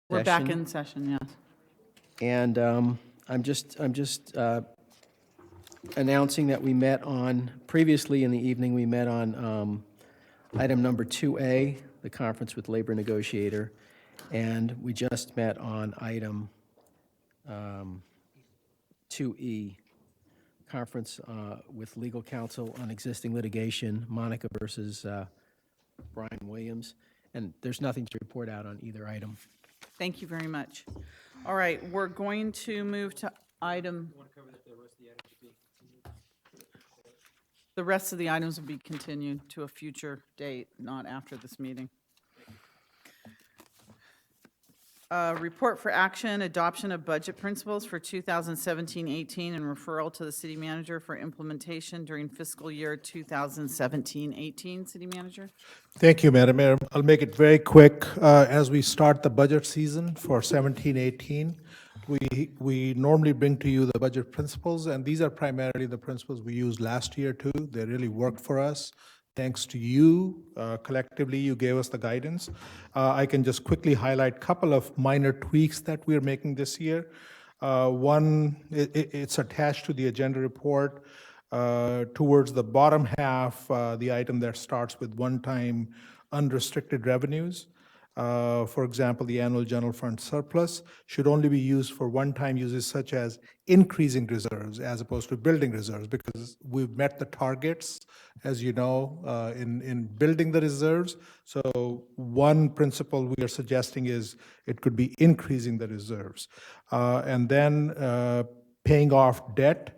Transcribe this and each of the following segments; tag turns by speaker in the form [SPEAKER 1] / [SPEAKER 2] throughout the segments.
[SPEAKER 1] We're back
[SPEAKER 2] session.
[SPEAKER 1] in session, yes.
[SPEAKER 2] And I'm just announcing that we met on, previously in the evening, we met on item number 2A, the conference with labor negotiator, and we just met on item 2E, conference with legal counsel on existing litigation, Monica versus Brian Williams. And there's nothing to report out on either item.
[SPEAKER 1] Thank you very much. All right, we're going to move to item. The rest of the items will be continued to a future date, not after this meeting. Report for action, adoption of budget principles for 2017-18 and referral to the city manager for implementation during fiscal year 2017-18. City manager?
[SPEAKER 3] Thank you, Madam Mayor. I'll make it very quick. As we start the budget season for 17-18, we normally bring to you the budget principles, and these are primarily the principles we used last year too. They really worked for us. Thanks to you, collectively, you gave us the guidance. I can just quickly highlight a couple of minor tweaks that we're making this year. One, it's attached to the agenda report. Towards the bottom half, the item that starts with one-time unrestricted revenues. For example, the annual general fund surplus should only be used for one-time uses such as increasing reserves as opposed to building reserves, because we've met the targets, as you know, in building the reserves. So one principle we are suggesting is it could be increasing the reserves. And then paying off debt.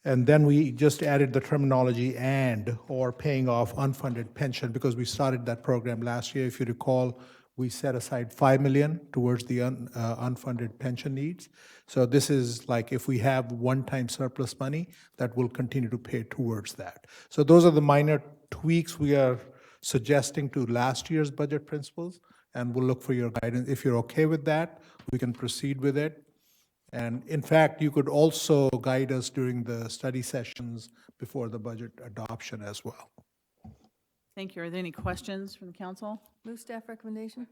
[SPEAKER 3] And then we just added the terminology and or paying off unfunded pension, because we started that program last year. If you recall, we set aside $5 million towards the unfunded pension needs. So this is like if we have one-time surplus money, that will continue to pay towards that. So those are the minor tweaks we are suggesting to last year's budget principles, and we'll look for your guidance. If you're okay with that, we can proceed with it. And in fact, you could also guide us during the study sessions before the budget adoption as well.
[SPEAKER 1] Thank you. Are there any questions from the council?
[SPEAKER 4] Move staff recommendation.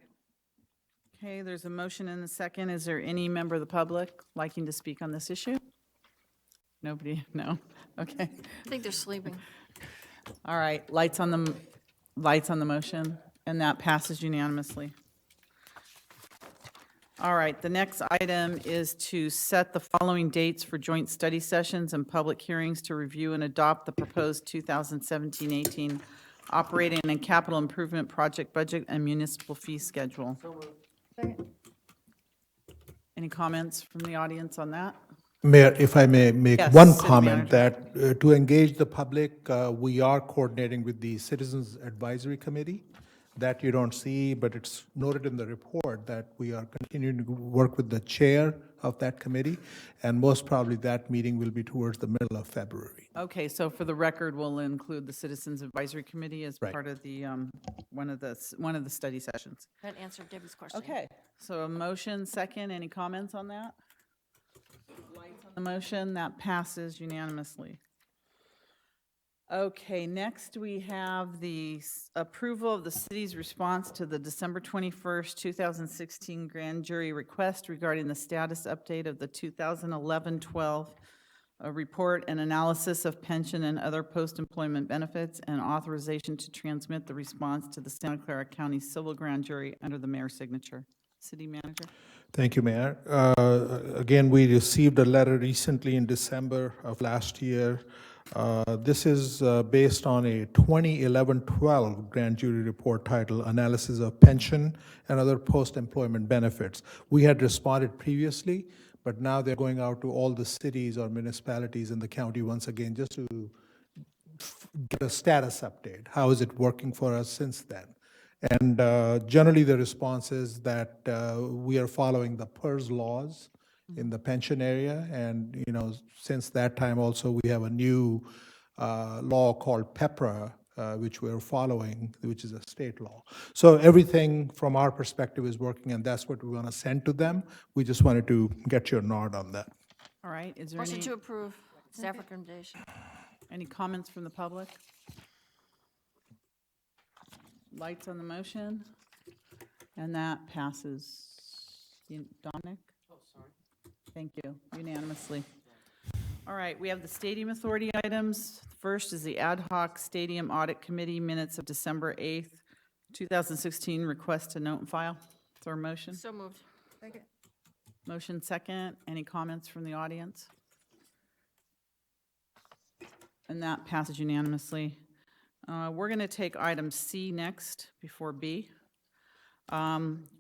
[SPEAKER 1] Okay, there's a motion and a second. Is there any member of the public liking to speak on this issue? Nobody? No? Okay.
[SPEAKER 4] I think they're sleeping.
[SPEAKER 1] All right, lights on the motion, and that passes unanimously. All right, the next item is to set the following dates for joint study sessions and public hearings to review and adopt the proposed 2017-18 operating and capital improvement project budget and municipal fee schedule.
[SPEAKER 4] Second.
[SPEAKER 1] Any comments from the audience on that?
[SPEAKER 3] Mayor, if I may make
[SPEAKER 1] Yes,
[SPEAKER 3] one
[SPEAKER 1] City
[SPEAKER 3] comment,
[SPEAKER 1] Manager.
[SPEAKER 3] that to engage the public, we are coordinating with the Citizens Advisory Committee. That you don't see, but it's noted in the report that we are continuing to work with the chair of that committee, and most probably that meeting will be towards the middle of February.
[SPEAKER 1] Okay, so for the record, we'll include the Citizens Advisory Committee as
[SPEAKER 3] Right.
[SPEAKER 1] part of the, one of the study sessions.
[SPEAKER 4] That answered Debbie's question.
[SPEAKER 1] Okay, so a motion, second, any comments on that? Lights on the motion, that passes unanimously. Okay, next we have the approval of the city's response to the December 21st, 2016 grand jury request regarding the status update of the 2011-12 report and analysis of pension and other post-employment benefits, and authorization to transmit the response to the Santa Clara County Civil Grand Jury under the mayor's signature. City manager?
[SPEAKER 3] Thank you, Mayor. Again, we received a letter recently in December of last year. This is based on a 2011-12 grand jury report titled Analysis of Pension and Other Post-Employment Benefits. We had responded previously, but now they're going out to all the cities or municipalities in the county once again, just to get a status update. How is it working for us since then? And generally, the response is that we are following the PERS laws in the pension area. And, you know, since that time also, we have a new law called PEPRA, which we're following, which is a state law. So everything from our perspective is working, and that's what we want to send to them. We just wanted to get your nod on that.
[SPEAKER 1] All right, is there
[SPEAKER 4] Motion
[SPEAKER 1] any,
[SPEAKER 4] to approve staff recommendation.
[SPEAKER 1] any comments from the public? Lights on the motion, and that passes Dominic? Oh, sorry. Thank you, unanimously. All right, we have the Stadium Authority items. First is the Ad hoc Stadium Audit Committee minutes of December 8th, 2016, request to note and file. Is there a motion?
[SPEAKER 4] So moved. Second.
[SPEAKER 1] Motion second. Any comments from the audience? And that passes unanimously. We're going to take item C next before B.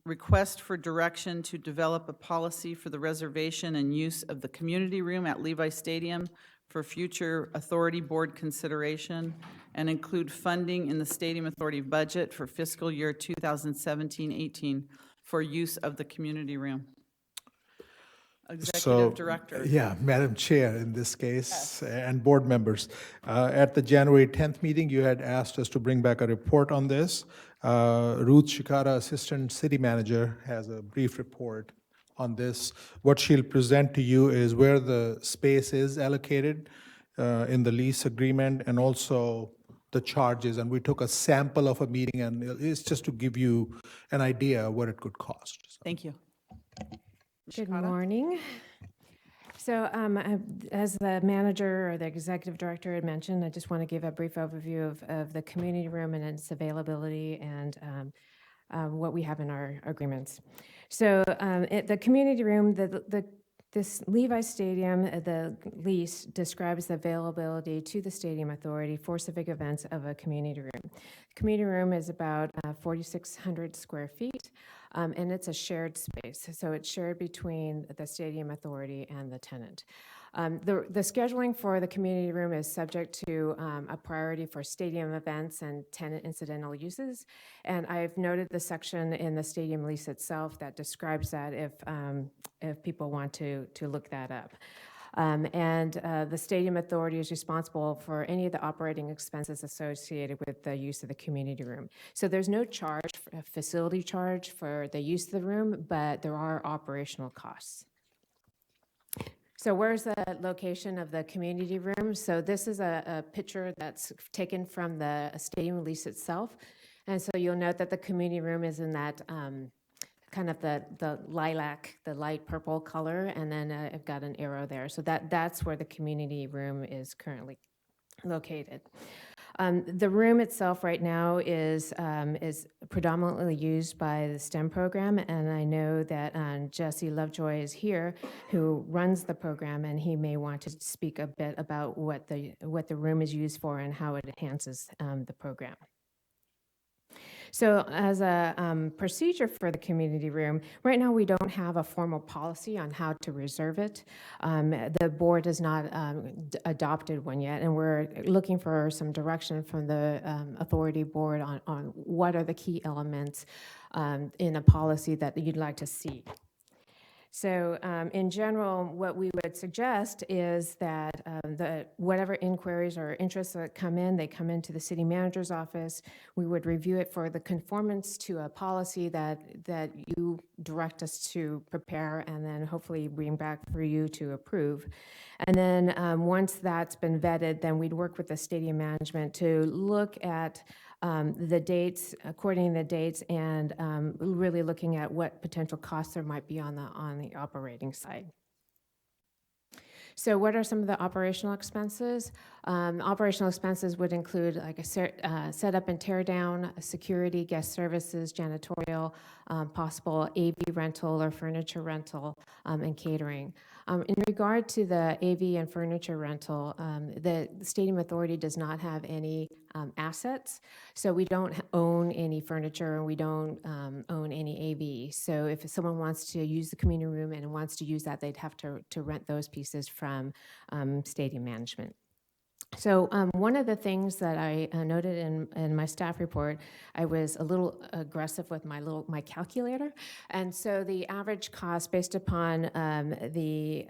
[SPEAKER 1] Request for direction to develop a policy for the reservation and use of the community room at Levi Stadium for future authority board consideration and include funding in the Stadium Authority budget for fiscal year 2017-18 for use of the community room. Executive Director.
[SPEAKER 3] Yeah, Madam Chair in this case, and board members. At the January 10th meeting, you had asked us to bring back a report on this. Ruth Shikara, Assistant City Manager, has a brief report on this. What she'll present to you is where the space is allocated in the lease agreement and also the charges. And we took a sample of a meeting, and it's just to give you an idea what it could cost.
[SPEAKER 1] Thank you.
[SPEAKER 5] Good
[SPEAKER 1] Shikata?
[SPEAKER 5] morning. So as the manager or the executive director had mentioned, I just want to give a brief overview of the community room and its availability and what we have in our agreements. So the community room, this Levi Stadium, the lease describes the availability to the Stadium Authority for civic events of a community room. The community room is about 4,600 square feet. And it's a shared space, so it's shared between the Stadium Authority and the tenant. The scheduling for the community room is subject to a priority for stadium events and tenant incidental uses, and I've noted the section in the stadium lease itself that describes that if people want to look that up. The Stadium Authority is responsible for any of the operating expenses associated with the use of the community room. So there's no charge, facility charge for the use of the room, but there are operational costs. So where's the location of the community room? So this is a picture that's taken from the stadium lease itself. And so you'll note that the community room is in that kind of the lilac, the light purple color, and then I've got an arrow there. So that's where the community room is currently located. The room itself right now is predominantly used by the STEM program, and I know that Jesse Lovejoy is here, who runs the program, and he may want to speak a bit about what the room is used for and how it enhances the program. So as a procedure for the community room, right now we don't have a formal policy on how to reserve it. The board has not adopted one yet, and we're looking for some direction from the authority board on what are the key elements in a policy that you'd like to see. So in general, what we would suggest is that whatever inquiries or interests that come in, they come into the city manager's office. We would review it for the conformance to a policy that you direct us to prepare and then hopefully bring back for you to approve. And then once that's been vetted, then we'd work with the stadium management to look at the dates, coordinating the dates, and really looking at what potential costs there might be on the operating side. So what are some of the operational expenses? Operational expenses would include like a setup and tear down, security, guest services, janitorial, possible AV rental or furniture rental, and catering. In regard to the AV and furniture rental, the Stadium Authority does not have any assets, so we don't own any furniture and we don't own any AV. So if someone wants to use the community room and wants to use that, they'd have to rent those pieces from stadium management. So one of the things that I noted in my staff report, I was a little aggressive with my calculator, and so the average cost based upon the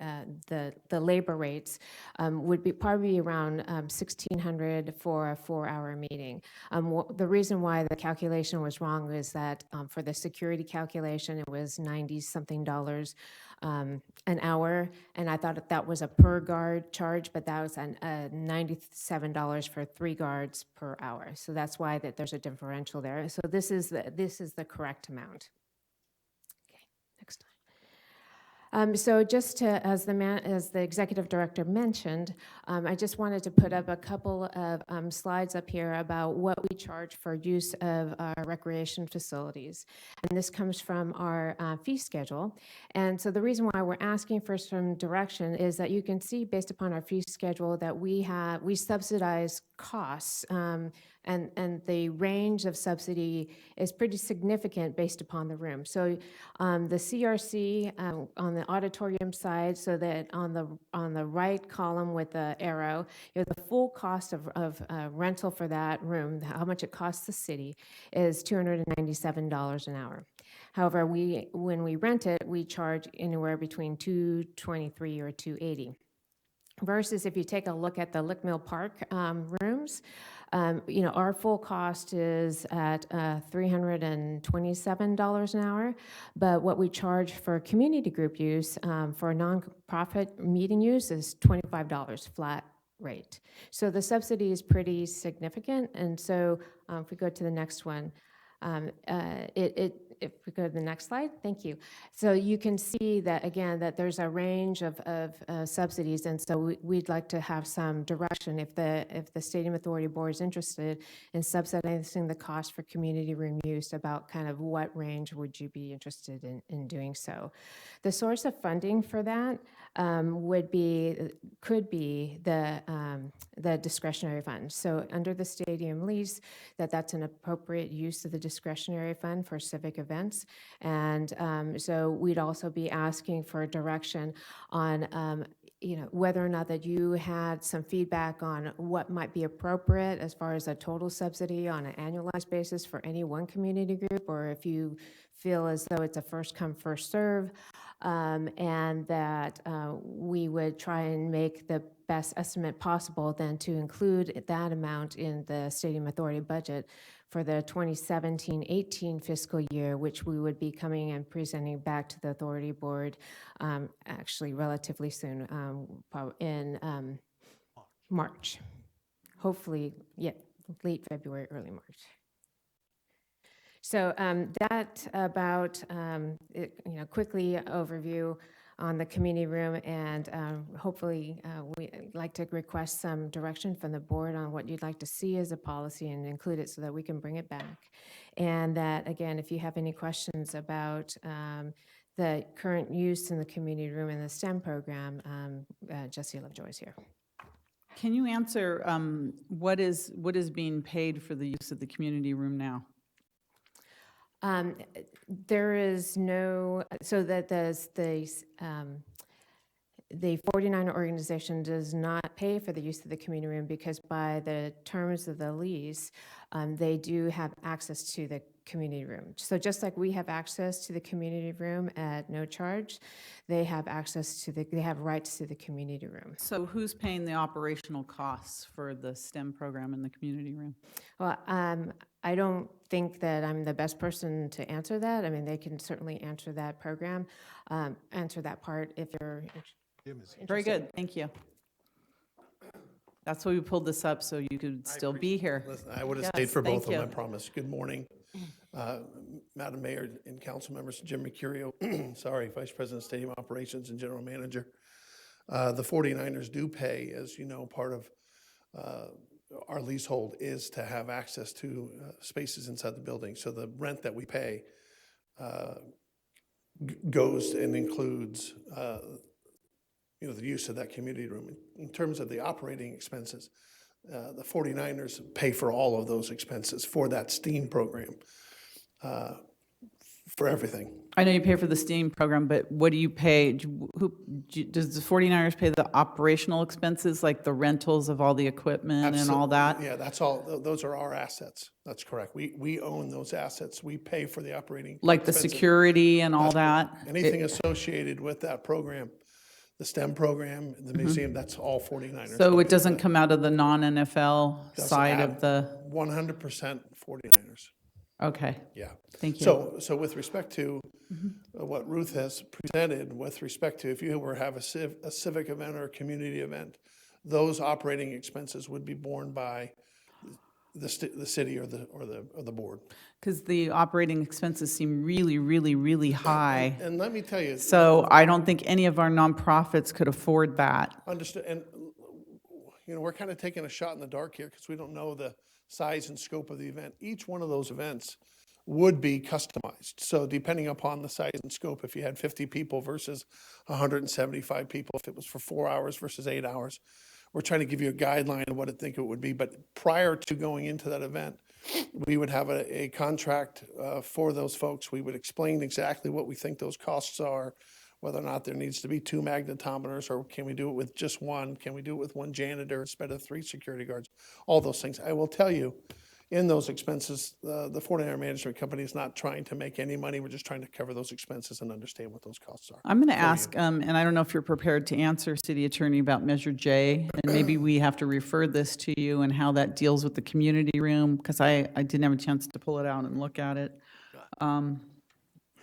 [SPEAKER 5] labor rates would be probably around $1,600 for a 4-hour meeting. The reason why the calculation was wrong is that for the security calculation, it was $90-something an hour, and I thought that was a per guard charge, but that was $97 for 3 guards per hour. So that's why there's a differential there. So this is the correct amount. Okay, next time. So just to, as the executive director mentioned, I just wanted to put up a couple of slides up here about what we charge for use of our recreation facilities. And this comes from our fee schedule. And so the reason why we're asking for some direction is that you can see based upon our fee schedule that we subsidize costs, and the range of subsidy is pretty significant based upon the room. So the CRC on the auditorium side, so that on the right column with the arrow, you know, the full cost of rental for that room, how much it costs the city, is $297 an hour. However, when we rent it, we charge anywhere between $223 or $280. Versus if you take a look at the Lick Mill Park rooms, you know, our full cost is at $327 an hour, but what we charge for community group use for nonprofit meeting use is $25 flat rate. So the subsidy is pretty significant, and so if we go to the next one, if we go to the next slide, thank you. So you can see that, again, that there's a range of subsidies, and so we'd like to have some direction if the Stadium Authority Board is interested in subsidizing the cost for community room use, about kind of what range would you be interested in doing so. The source of funding for that could be the discretionary fund. So under the stadium lease, that's an appropriate use of the discretionary fund for civic events. And so we'd also be asking for direction on you know, whether or not that you had some feedback on what might be appropriate as far as a total subsidy on an annualized basis for any one community group, or if you feel as though it's a first come, first serve, and that we would try and make the best estimate possible then to include that amount in the Stadium Authority budget for the 2017-18 fiscal year, which we would be coming and presenting back to the Authority Board actually relatively soon, in March. Hopefully, yeah, late February, early March. So that about, you know, quickly overview on the community room, and hopefully we'd like to request some direction from the board on what you'd like to see as a policy and include it so that we can bring it back. And that, again, if you have any questions about the current use in the community room in the STEM program, Jessie Lovejoy is here.
[SPEAKER 1] Can you answer what is being paid for the use of the community room now?
[SPEAKER 5] There is no, so that the 49er organization does not pay for the use of the community room, because by the terms of the lease, they do have access to the community room. So just like we have access to the community room at no charge, they have access to they have rights to the community room.
[SPEAKER 1] So who's paying the operational costs for the STEM program in the community room?
[SPEAKER 5] Well, I don't think that I'm the best person to answer that. I mean, they can certainly answer that answer that part if you're interested.
[SPEAKER 1] Very good, thank you. That's why we pulled this up, so you could still be here.
[SPEAKER 6] Listen, I would have
[SPEAKER 1] Yes,
[SPEAKER 6] stayed for
[SPEAKER 1] thank
[SPEAKER 6] both of them, I
[SPEAKER 1] you.
[SPEAKER 6] promise. Good morning, Madam Mayor and council members, Jim Mercurio, sorry, Vice President of Stadium Operations and General Manager. The 49ers do pay, as you know, part of our leasehold is to have access to spaces inside the building. So the rent that we pay goes and includes you know, the use of that community room. In terms of the operating expenses, the 49ers pay for all of those expenses for that STEAM program, for everything.
[SPEAKER 1] I know you pay for the STEAM program, but what do you pay? Does the 49ers pay the operational expenses, like the rentals of all the equipment and all that?
[SPEAKER 6] Yeah, that's all. Those are our assets. That's correct. We own those assets. We pay for the operating
[SPEAKER 1] Like the
[SPEAKER 6] expenses.
[SPEAKER 1] security and all that?
[SPEAKER 6] Anything associated with that program, the STEM program, the museum, that's all 49ers.
[SPEAKER 1] So it doesn't come out of the non-NFL
[SPEAKER 6] Doesn't
[SPEAKER 1] side
[SPEAKER 6] have
[SPEAKER 1] of the,
[SPEAKER 6] 100% 49ers.
[SPEAKER 1] okay,
[SPEAKER 6] Yeah.
[SPEAKER 1] thank you.
[SPEAKER 6] So with respect to what Ruth has presented, with respect to if you were to have a civic event or a community event, those operating expenses would be borne by the city or the board.
[SPEAKER 1] Because the operating expenses seem really, really, really high.
[SPEAKER 6] And let me tell you,
[SPEAKER 1] So I don't think any of our nonprofits could afford that.
[SPEAKER 6] understand, and, we're kind of taking a shot in the dark here because we don't know the size and scope of the event. Each one of those events would be customized. So depending upon the size and scope, if you had 50 people versus 175 people, if it was for 4 hours versus 8 hours, we're trying to give you a guideline of what I think it would be. But prior to going into that event, we would have a contract for those folks. We would explain exactly what we think those costs are, whether or not there needs to be 2 magnetometers, or can we do it with just one? Can we do it with 1 janitor instead of 3 security guards? All those things. I will tell you, in those expenses, the 49er management company is not trying to make any money. We're just trying to cover those expenses and understand what those costs are.
[SPEAKER 1] I'm going to ask, and I don't know if you're prepared to answer, City Attorney, about Measure J, and maybe we have to refer this to you and how that deals with the community room, because I didn't have a chance to pull it out and look at it.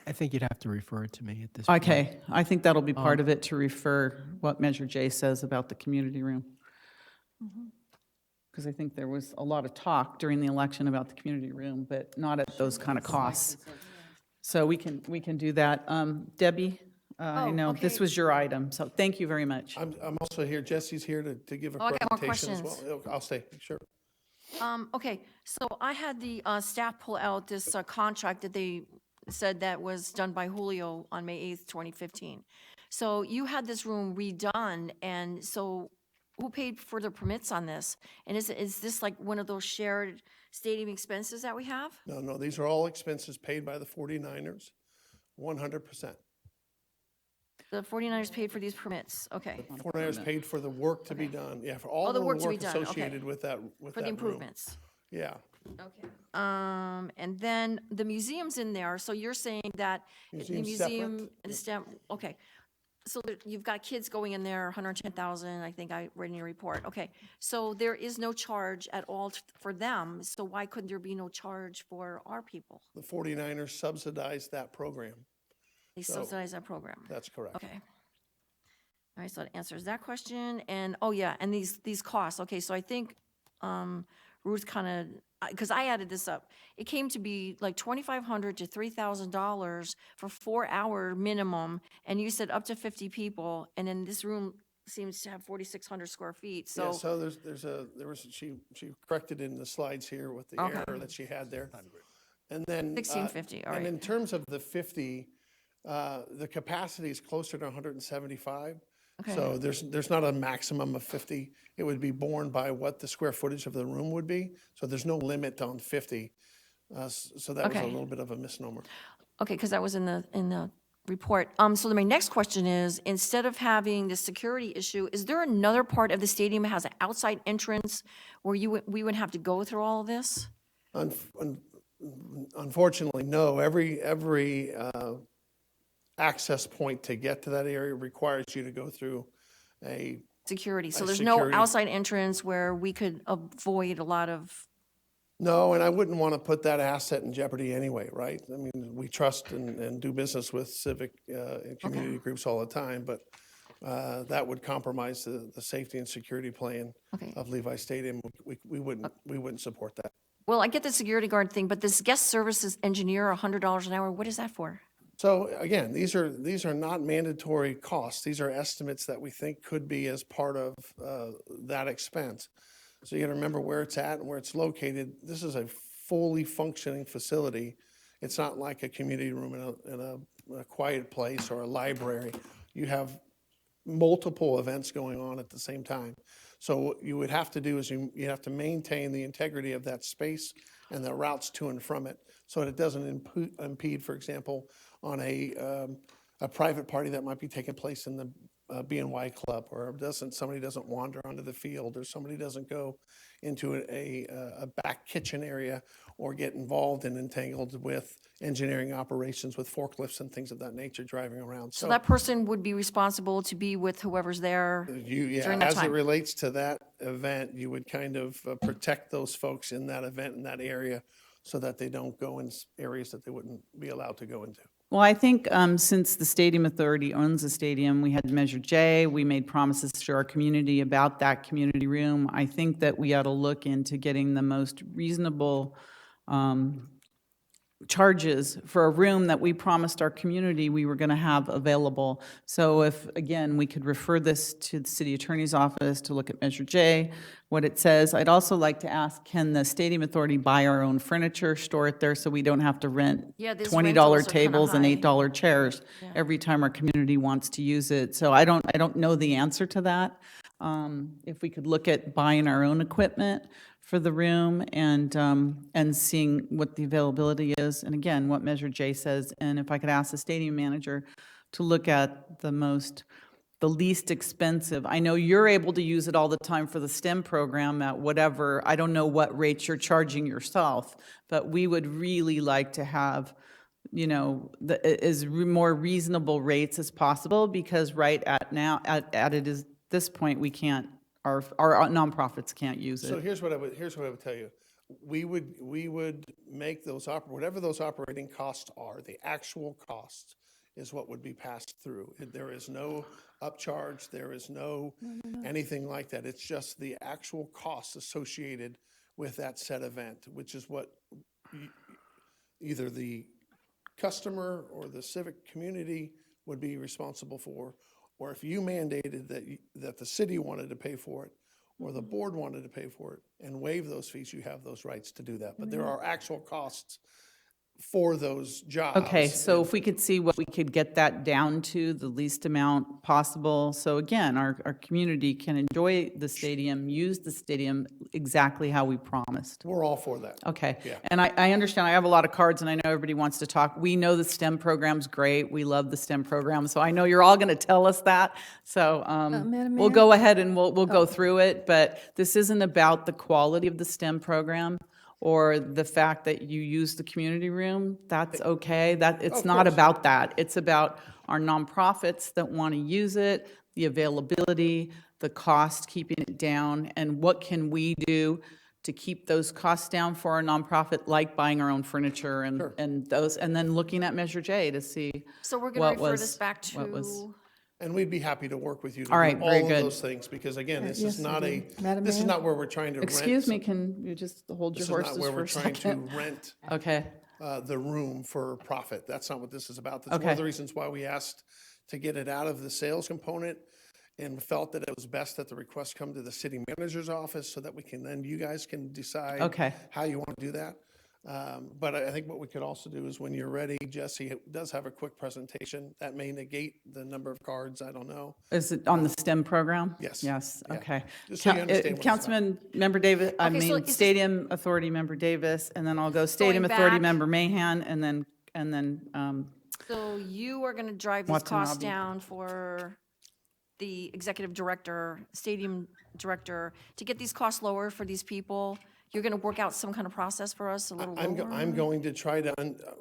[SPEAKER 2] I think you'd have to refer it to me at this point.
[SPEAKER 1] Okay, I think that'll be part of it, to refer what Measure J says about the community room. Because I think there was a lot of talk during the election about the community room, but not at those kind of costs. So we can do that. Debbie, I
[SPEAKER 4] Oh,
[SPEAKER 1] know this
[SPEAKER 4] okay.
[SPEAKER 1] was your item, so thank you very much.
[SPEAKER 6] I'm also here, Jesse's here to give a
[SPEAKER 4] Oh, I got more
[SPEAKER 6] presentation as
[SPEAKER 4] questions.
[SPEAKER 6] well. I'll stay, sure.
[SPEAKER 4] Okay, so I had the staff pull out this contract that they said that was done by Julio on May 8th, 2015. So you had this room redone, and so who paid for the permits on this? And is this like one of those shared stadium expenses that we have?
[SPEAKER 6] No, these are all expenses paid by the 49ers, 100%.
[SPEAKER 4] The 49ers paid for these permits, okay,
[SPEAKER 6] 49ers paid for the work to be done, yeah, for all
[SPEAKER 4] Oh, the
[SPEAKER 6] the
[SPEAKER 4] work to be
[SPEAKER 6] work
[SPEAKER 4] done, okay.
[SPEAKER 6] associated with that
[SPEAKER 4] for the
[SPEAKER 6] room.
[SPEAKER 4] improvements.
[SPEAKER 6] Yeah,
[SPEAKER 4] Okay. And then the museum's in there, so you're saying that the
[SPEAKER 6] Museum's separate.
[SPEAKER 4] museum, the STEM, okay. So you've got kids going in there, 110,000, I think I read in your report, okay. So there is no charge at all for them, so why couldn't there be no charge for our people?
[SPEAKER 6] the 49ers subsidized that program.
[SPEAKER 4] They
[SPEAKER 6] So-
[SPEAKER 4] subsidize that program?
[SPEAKER 6] That's correct.
[SPEAKER 4] Okay. All right, so that answers that question, and, oh yeah, and these costs, okay, so I think, Ruth kind of, because I added this up, it came to be like $2,500 to $3,000 for 4-hour minimum, and you said up to 50 people, and then this room seems to have 4,600 square feet,
[SPEAKER 6] Yeah,
[SPEAKER 4] so,
[SPEAKER 6] so she corrected in the slides here with the
[SPEAKER 4] Okay.
[SPEAKER 6] error that she had there. And then.
[SPEAKER 4] 1650, all
[SPEAKER 6] And
[SPEAKER 4] right.
[SPEAKER 6] in terms of the 50, the capacity is closer to 175. So
[SPEAKER 4] Okay.
[SPEAKER 6] there's not a maximum of 50. It would be borne by what the square footage of the room would be. So there's no limit on 50. So that was a
[SPEAKER 4] Okay.
[SPEAKER 6] little bit of a misnomer.
[SPEAKER 4] Okay, because that was in the report. So then my next question is, instead of having the security issue, is there another part of the stadium that has an outside entrance where we would have to go through all of this?
[SPEAKER 6] Unfortunately, no. Every access point to get to that area requires you to go through a,
[SPEAKER 4] Security, so
[SPEAKER 6] A
[SPEAKER 4] there's no
[SPEAKER 6] security-
[SPEAKER 4] outside entrance where we could avoid a lot of,
[SPEAKER 6] no, and I wouldn't want to put that asset in jeopardy anyway, right? I mean, we trust and do business with civic and community groups all the time, but that would compromise the safety and security plan
[SPEAKER 4] Okay.
[SPEAKER 6] of Levi Stadium. We wouldn't support that.
[SPEAKER 4] well, I get the security guard thing, but this guest services engineer, $100 an hour, what is that for?
[SPEAKER 6] So again, these are not mandatory costs. These are estimates that we think could be as part of that expense. So you got to remember where it's at and where it's located. This is a fully functioning facility. It's not like a community room in a quiet place or a library. You have multiple events going on at the same time. So what you would have to do is you have to maintain the integrity of that space and the routes to and from it, so that it doesn't impede, for example, on a private party that might be taking place in the BNY club, or somebody doesn't wander onto the field, or somebody doesn't go into a back kitchen area or get involved and entangled with engineering operations with forklifts and things of that nature driving around.
[SPEAKER 4] So that person would be responsible to be with whoever's there during that
[SPEAKER 6] As it
[SPEAKER 4] time?
[SPEAKER 6] relates to that event, you would kind of protect those folks in that event, in that area, so that they don't go in areas that they wouldn't be allowed to go into.
[SPEAKER 1] Well, I think since the Stadium Authority owns the stadium, we had Measure J, we made promises to our community about that community room. I think that we ought to look into getting the most reasonable charges for a room that we promised our community we were going to have available. So if, again, we could refer this to the city attorney's office to look at Measure J, what it says. I'd also like to ask, can the Stadium Authority buy our own furniture, store it there so we don't have to rent
[SPEAKER 4] Yeah, these
[SPEAKER 1] $20
[SPEAKER 4] rentals are kinda
[SPEAKER 1] tables and
[SPEAKER 4] high.
[SPEAKER 1] $8 chairs every time our community wants to use it? So I don't know the answer to that. If we could look at buying our own equipment for the room and seeing what the availability is, and again, what Measure J says, and if I could ask the stadium manager to look at the least expensive. I know you're able to use it all the time for the STEM program at whatever, I don't know what rates you're charging yourself, but we would really like to have, more reasonable rates as possible, because right at now, at it is, this point, we can't, our nonprofits can't use
[SPEAKER 6] So
[SPEAKER 1] it.
[SPEAKER 6] here's what I would tell you. We would make those, whatever those operating costs are, the actual cost is what would be passed through. There is no upcharge, there is no anything like that. It's just the actual costs associated with that said event, which is what either the customer or the civic community would be responsible for, or if you mandated that the city wanted to pay for it, or the board wanted to pay for it, and waive those fees, you have those rights to do that. But there are actual costs for those jobs.
[SPEAKER 1] Okay, so if we could see what we could get that down to, the least amount possible. So again, our community can enjoy the stadium, use the stadium exactly how we promised.
[SPEAKER 6] We're all for that.
[SPEAKER 1] Okay.
[SPEAKER 6] Yeah.
[SPEAKER 1] And I understand, I have a lot of cards, and I know everybody wants to talk. We know the STEM program's great. We love the STEM program, so I know you're all going to tell us that. So
[SPEAKER 7] Madam
[SPEAKER 1] we'll
[SPEAKER 7] Mayor?
[SPEAKER 1] go ahead and we'll go through it, but this isn't about the quality of the STEM program or the fact that you use the community room. That's okay. It's not about that. It's about our nonprofits that want to use it, the availability, the cost, keeping it down, and what can we do to keep those costs down for our nonprofit, like buying our own furniture and those, and then looking at Measure J to see
[SPEAKER 4] So we're
[SPEAKER 1] what
[SPEAKER 4] going to refer
[SPEAKER 1] was-
[SPEAKER 4] this back
[SPEAKER 1] what was-
[SPEAKER 4] to,
[SPEAKER 6] And we'd be happy to work with you to
[SPEAKER 1] All right,
[SPEAKER 6] do
[SPEAKER 1] very
[SPEAKER 6] all of
[SPEAKER 1] good.
[SPEAKER 6] those things, because again, this
[SPEAKER 7] Yes,
[SPEAKER 6] is not
[SPEAKER 7] we do. Madam
[SPEAKER 6] this is
[SPEAKER 7] Mayor?
[SPEAKER 6] not where we're trying to rent.
[SPEAKER 1] Excuse me, can you just hold your
[SPEAKER 6] This is not
[SPEAKER 1] horses
[SPEAKER 6] where
[SPEAKER 1] for
[SPEAKER 6] we're
[SPEAKER 1] a
[SPEAKER 6] trying to
[SPEAKER 1] second?
[SPEAKER 6] rent
[SPEAKER 1] Okay,
[SPEAKER 6] the room for profit. That's not what this is about. That's one
[SPEAKER 1] Okay.
[SPEAKER 6] of the reasons why we asked to get it out of the sales component, and felt that it was best that the request come to the city manager's office so that you guys can decide
[SPEAKER 1] Okay.
[SPEAKER 6] how you want to do that. But I think what we could also do is, when you're ready, Jesse does have a quick presentation. That may negate the number of cards, I don't know.
[SPEAKER 1] is it on the STEM program?
[SPEAKER 6] Yes.
[SPEAKER 1] Yes,
[SPEAKER 6] Yeah.
[SPEAKER 1] okay.
[SPEAKER 6] Just so you understand what it's about.
[SPEAKER 1] Councilman Member Davis,
[SPEAKER 4] Okay, so is this-
[SPEAKER 1] Stadium Authority Member Davis, and then I'll go Stadium Authority
[SPEAKER 4] back.
[SPEAKER 1] Member Mahan, and then,
[SPEAKER 4] so you are going to drive these costs
[SPEAKER 1] Watanabe.
[SPEAKER 4] down for the executive director, stadium director, to get these costs lower for these people. You're going to work out some kind of process for us a little lower?
[SPEAKER 6] I'm going to try to,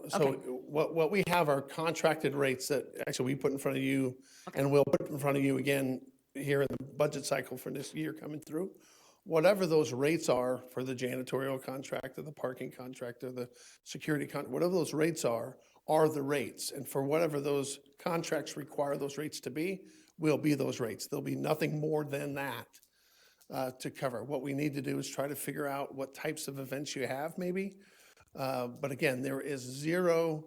[SPEAKER 6] so what we have are contracted rates that actually we put in front of you, and we'll put in front of you again here in the budget cycle for this year coming through. Whatever those rates are for the janitorial contract or the parking contract or the security whatever those rates are the rates. And for whatever those contracts require those rates to be, will be those rates. There'll be nothing more than that. To cover. What we need to do is try to figure out what types of events you have, maybe. But again, there is zero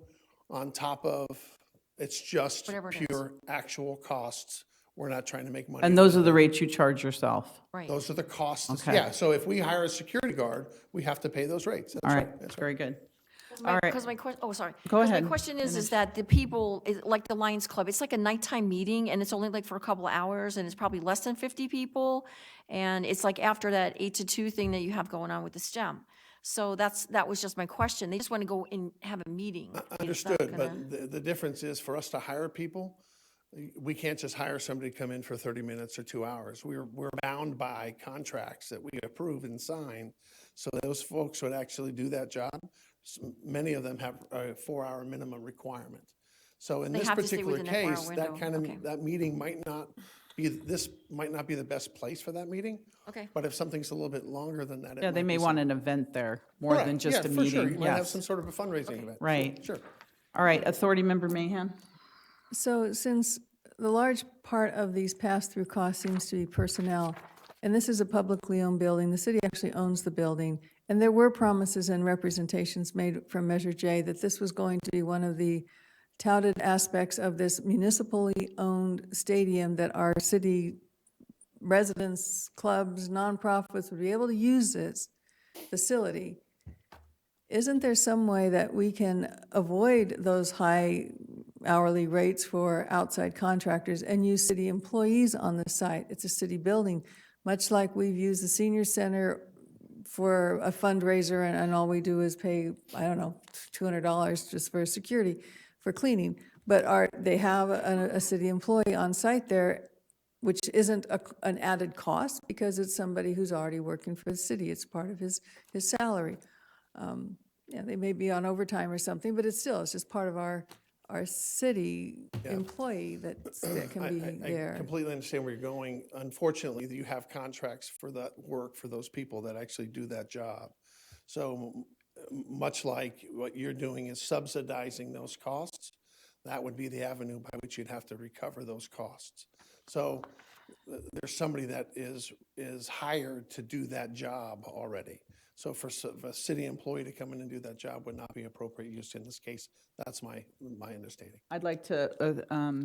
[SPEAKER 6] on top of, it's just
[SPEAKER 4] Whatever it is.
[SPEAKER 6] pure actual costs. We're not trying to make money.
[SPEAKER 1] and those are the rates you charge yourself.
[SPEAKER 4] Right.
[SPEAKER 6] Those are the costs.
[SPEAKER 1] Okay.
[SPEAKER 6] Yeah, so if we hire a security guard, we have to pay those rates. That's
[SPEAKER 1] All right,
[SPEAKER 6] That's right.
[SPEAKER 1] very good.
[SPEAKER 4] My-
[SPEAKER 1] All right.
[SPEAKER 4] Because my question, oh, sorry.
[SPEAKER 1] Go
[SPEAKER 4] 'Cause
[SPEAKER 1] ahead.
[SPEAKER 4] My question is that the people, like the Lions Club, it's like a nighttime meeting, and it's only like for a couple of hours, and it's probably less than 50 people. And it's like after that 8 to 2 thing that you have going on with the STEM. So that was just my question. They just want to go and have a meeting. It's not
[SPEAKER 6] Understood,
[SPEAKER 4] gonna-
[SPEAKER 6] but the difference is, for us to hire people, we can't just hire somebody to come in for 30 minutes or 2 hours. We're bound by contracts that we approve and sign. So those folks would actually do that job. Many of them have a 4-hour minimum requirement. So in
[SPEAKER 4] They
[SPEAKER 6] this
[SPEAKER 4] have to stay
[SPEAKER 6] particular
[SPEAKER 4] within that 4-hour
[SPEAKER 6] case, that
[SPEAKER 4] window.
[SPEAKER 6] kind
[SPEAKER 4] Okay.
[SPEAKER 6] of, that meeting might not be the best place for that meeting.
[SPEAKER 4] Okay.
[SPEAKER 6] But if something's a little bit longer than that, it
[SPEAKER 1] Yeah, they
[SPEAKER 6] might
[SPEAKER 1] may
[SPEAKER 6] be
[SPEAKER 1] want an event there, more
[SPEAKER 6] Correct.
[SPEAKER 1] than just a
[SPEAKER 6] Yeah, for sure.
[SPEAKER 1] meeting.
[SPEAKER 6] You might have
[SPEAKER 1] Yes.
[SPEAKER 6] some sort of a fundraising event.
[SPEAKER 1] Right.
[SPEAKER 6] Sure.
[SPEAKER 1] All right, Authority Member Mahan?
[SPEAKER 7] So since the large part of these pass-through costs seems to be personnel, and this is a publicly owned building, the city actually owns the building, and there were promises and representations made from Measure J that this was going to be one of the touted aspects of this municipally owned stadium, that our city residents, clubs, nonprofits would be able to use this facility. Isn't there some way that we can avoid those high hourly rates for outside contractors and use city employees on the site? It's a city building, much like we've used the senior center for a fundraiser, and all we do is pay, I don't know, $200 just for security, for cleaning. But they have a city employee on site there, which isn't an added cost because it's somebody who's already working for the city. It's part of his salary. Yeah, they may be on overtime or something, but it's just part of our city employee that can be
[SPEAKER 6] I
[SPEAKER 7] there.
[SPEAKER 6] completely understand where you're going. Unfortunately, you have contracts for that work for those people that actually do that job. So much like what you're doing is subsidizing those costs, that would be the avenue by which you'd have to recover those costs. So there's somebody that is hired to do that job already. So for a city employee to come in and do that job would not be appropriate use in this case. That's my understanding.
[SPEAKER 1] I'd like to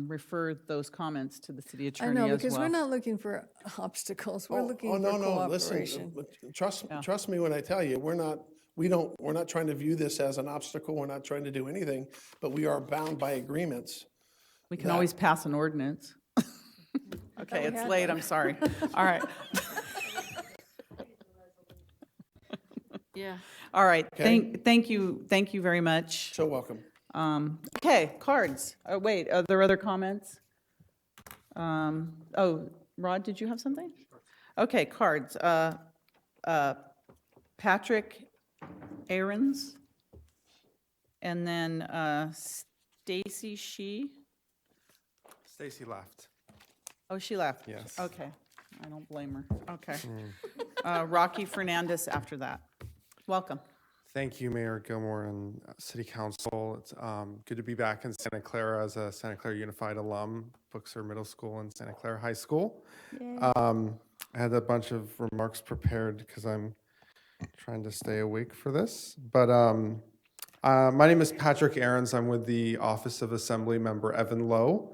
[SPEAKER 1] refer those comments to the city
[SPEAKER 7] I
[SPEAKER 1] attorney
[SPEAKER 7] know,
[SPEAKER 1] as
[SPEAKER 7] because
[SPEAKER 1] well.
[SPEAKER 7] we're not looking for obstacles. We're looking for
[SPEAKER 6] No, listen,
[SPEAKER 7] cooperation.
[SPEAKER 6] trust me when I tell you, we're not trying to view this as an obstacle. We're not trying to do anything, but we are bound by agreements.
[SPEAKER 1] We can always pass an ordinance. Okay, it's late, I'm sorry. All right,
[SPEAKER 4] Yeah.
[SPEAKER 1] all right,
[SPEAKER 6] Okay.
[SPEAKER 1] thank you very much.
[SPEAKER 6] So welcome.
[SPEAKER 1] Okay, cards. Oh, wait, are there other comments? Oh, Rod, did you have something? Okay, cards. Patrick Aaron's, and then Stacy Shi.
[SPEAKER 8] Stacy left.
[SPEAKER 1] Oh, she left?
[SPEAKER 8] Yes.
[SPEAKER 1] Okay, I don't blame her. Okay. Rocky Fernandez after that. Welcome.
[SPEAKER 8] Thank you, Mayor Gilmore and City Council. It's good to be back in Santa Clara as a Santa Clara Unified alum, Booksir Middle School and Santa Clara High School. I had a bunch of remarks prepared because I'm trying to stay awake for this. But my name is Patrick Aarons. I'm with the Office of Assembly Member Evan Lowe.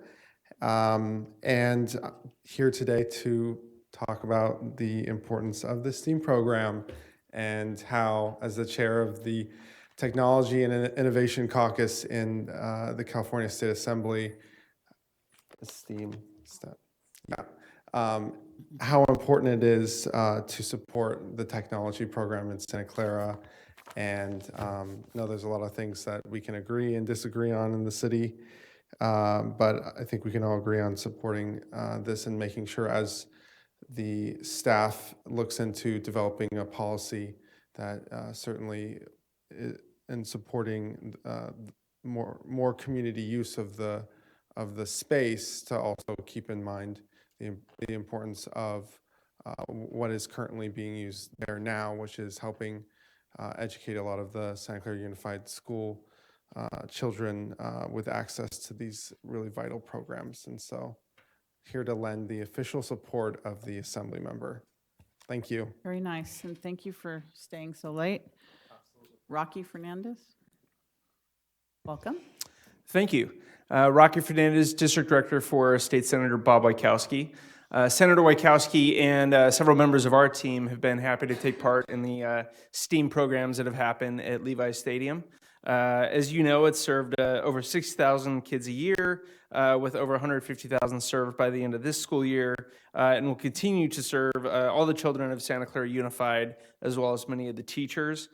[SPEAKER 8] And here today to talk about the importance of the STEAM program and how, as the chair of the Technology and Innovation Caucus in the California State Assembly, STEAM, how important it is to support the technology program in Santa Clara. And know there's a lot of things that we can agree and disagree on in the city. But I think we can all agree on supporting this and making sure as the staff looks into developing a policy that certainly in supporting more community use of the space, to also keep in mind the importance of what is currently being used there now, which is helping educate a lot of the Santa Clara Unified School children with access to these really vital programs. And so here to lend the official support of the Assembly member. Thank you.
[SPEAKER 1] Very nice, and thank you for staying so late. Rocky Fernandez, welcome.
[SPEAKER 9] Thank you. Rocky Fernandez, District Director for State Senator Bob Wachowski. Senator Wachowski and several members of our team have been happy to take part in the STEAM programs that have happened at Levi Stadium. As you know, it's served over 60,000 kids a year, with over 150,000 served by the end of this school year, and will continue to serve all the children of Santa Clara Unified, as well as many of the teachers.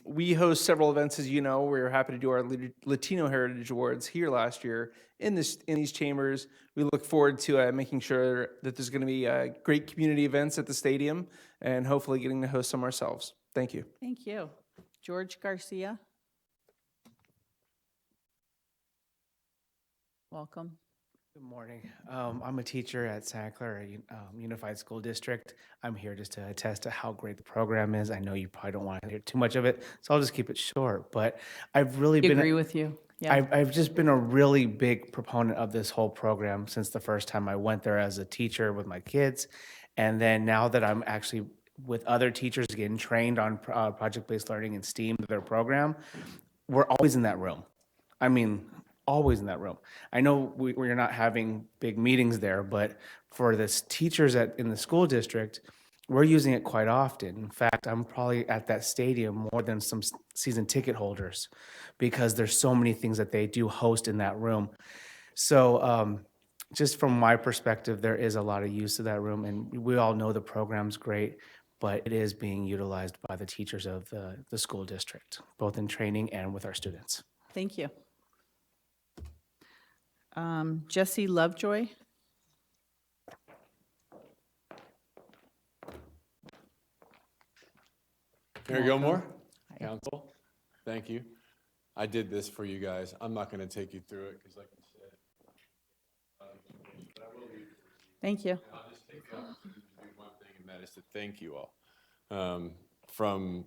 [SPEAKER 9] We host several events, as you know. We were happy to do our Latino Heritage Awards here last year in these chambers. We look forward to making sure that there's going to be great community events at the stadium, and hopefully getting to host some ourselves. Thank you.
[SPEAKER 1] Thank you. George Garcia. Welcome.
[SPEAKER 10] Good morning. I'm a teacher at Santa Clara Unified School District. I'm here just to attest to how great the program is. I know you probably don't want to hear too much of it, so I'll just keep it short. But I've really
[SPEAKER 1] I
[SPEAKER 10] been
[SPEAKER 1] agree with you. Yeah.
[SPEAKER 10] I've just been a really big proponent of this whole program since the first time I went there as a teacher with my kids. And then now that I'm actually with other teachers getting trained on project-based learning and STEAM, their program, we're always in that room. I mean, always in that room. I know we're not having big meetings there, but for the teachers in the school district, we're using it quite often. In fact, I'm probably at that stadium more than some season ticket holders because there's so many things that they do host in that room. So just from my perspective, there is a lot of use of that room, and we all know the program's great, but it is being utilized by the teachers of the school district, both in training and with our students.
[SPEAKER 1] Thank you. Jesse Lovejoy.
[SPEAKER 11] Mayor Gilmore, council, thank you. I did this for you guys. I'm not going to take you through it because like you said, but I will read it.
[SPEAKER 1] Thank you.
[SPEAKER 11] And I'll just take the opportunity to do one thing, and that is to thank you all. From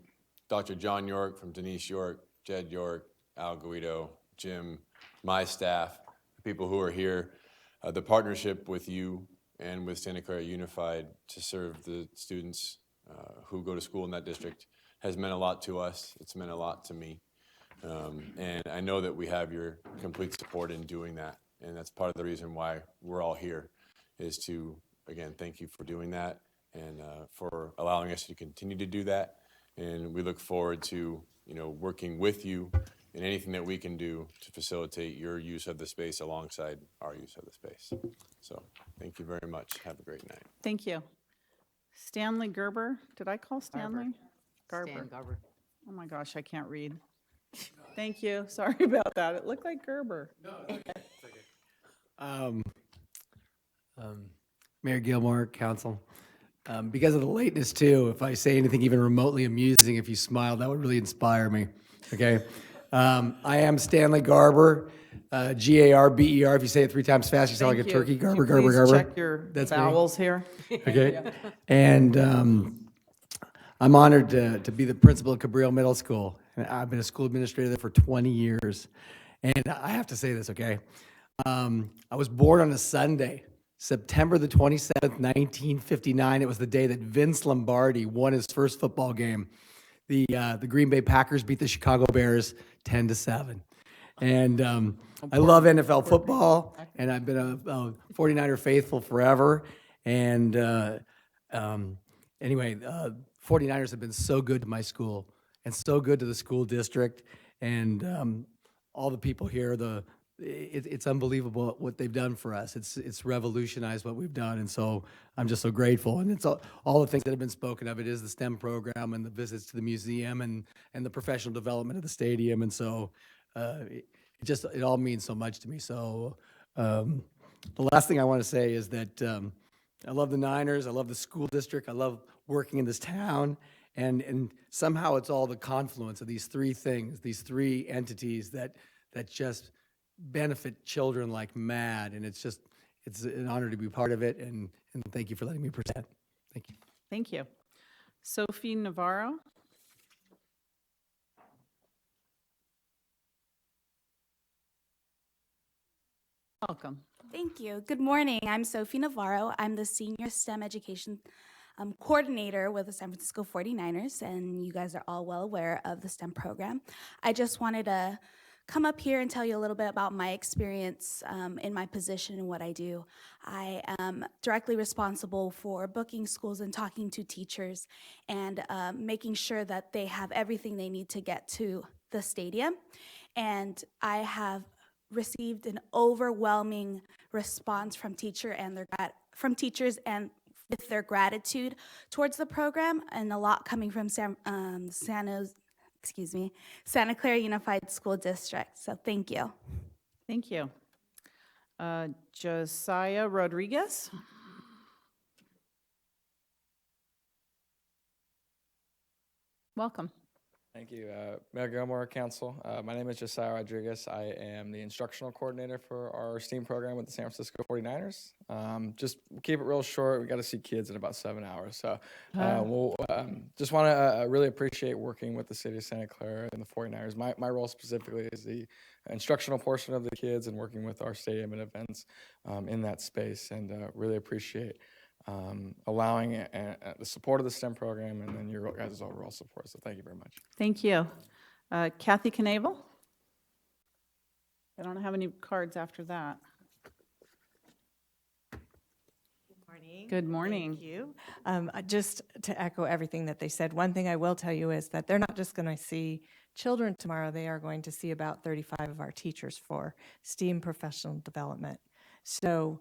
[SPEAKER 11] Dr. John York, from Denise York, Jed York, Al Guido, Jim, my staff, the people who are here, the partnership with you and with Santa Clara Unified to serve the students who go to school in that district has meant a lot to us. It's meant a lot to me. And I know that we have your complete support in doing that. And that's part of the reason why we're all here, is to, again, thank you for doing that and for allowing us to continue to do that. And we look forward to, working with you in anything that we can do to facilitate your use of the space alongside our use of the space. So thank you very much. Have a great night.
[SPEAKER 1] Thank you. Stanley Gerber. Did I call Stanley?
[SPEAKER 12] Stan Garber.
[SPEAKER 1] Oh my gosh, I can't read. Thank you. Sorry about that. It looked like Gerber.
[SPEAKER 12] Mayor Gilmore, council. Because of the lateness too, if I say anything even remotely amusing, if you smile, that would really inspire me, okay? I am Stanley Garber, G-A-R-B-E-R. If you say it 3 times fast, you sound like a turkey.
[SPEAKER 1] Could
[SPEAKER 12] Garber,
[SPEAKER 1] you
[SPEAKER 12] Garber,
[SPEAKER 1] please
[SPEAKER 12] Garber.
[SPEAKER 1] check your
[SPEAKER 12] That's me.
[SPEAKER 1] vowels here.
[SPEAKER 12] Okay. And I'm honored to be the principal of Cabrillo Middle School. And I've been a school administrator there for 20 years. And I have to say this, okay? I was born on a Sunday, September the 27th, 1959. It was the day that Vince Lombardi won his first football game. The Green Bay Packers beat the Chicago Bears 10-7. And I love NFL football, and I've been a 49er faithful forever. And anyway, 49ers have been so good to my school and so good to the school district and all the people here. It's unbelievable what they've done for us. It's revolutionized what we've done, and so I'm just so grateful. And it's all the things that have been spoken of. It is the STEM program and the visits to the museum and the professional development of the stadium, and so it all means so much to me. So the last thing I want to say is that I love the Niners. I love the school district. I love working in this town, and somehow it's all the confluence of these 3 things, these 3 entities that just benefit children like mad, and it's an honor to be part of it, and thank you for letting me present. Thank you.
[SPEAKER 1] Thank you. Sophie Navarro. Welcome.
[SPEAKER 13] Thank you. Good morning. I'm Sophie Navarro. I'm the Senior STEM Education Coordinator with the San Francisco 49ers, and you guys are all well aware of the STEM program. I just wanted to come up here and tell you a little bit about my experience in my position and what I do. I am directly responsible for booking schools and talking to teachers and making sure that they have everything they need to get to the stadium. And I have received an overwhelming response from teachers and with their gratitude towards the program, and a lot coming from Santa Clara Unified School District. So thank you.
[SPEAKER 1] Thank you. Josiah Rodriguez. Welcome.
[SPEAKER 14] Thank you, Mayor Gilmore, Council. My name is Josiah Rodriguez. I am the instructional coordinator for our STEAM program with the San Francisco 49ers. Just keep it real short. We got to see kids in about 7 hours. So we'll just want to really appreciate working with the city of Santa Clara and the 49ers. My role specifically is the instructional portion of the kids and working with our stadium and events in that space, and really appreciate allowing the support of the STEM program and then your guys' overall support. So thank you very much.
[SPEAKER 1] Thank you. Kathy Knavel? I don't have any cards after that.
[SPEAKER 15] Morning.
[SPEAKER 1] Good morning.
[SPEAKER 15] Thank you. Just to echo everything that they said, one thing I will tell you is that they're not just going to see children tomorrow, they are going to see about 35 of our teachers for STEAM professional development. So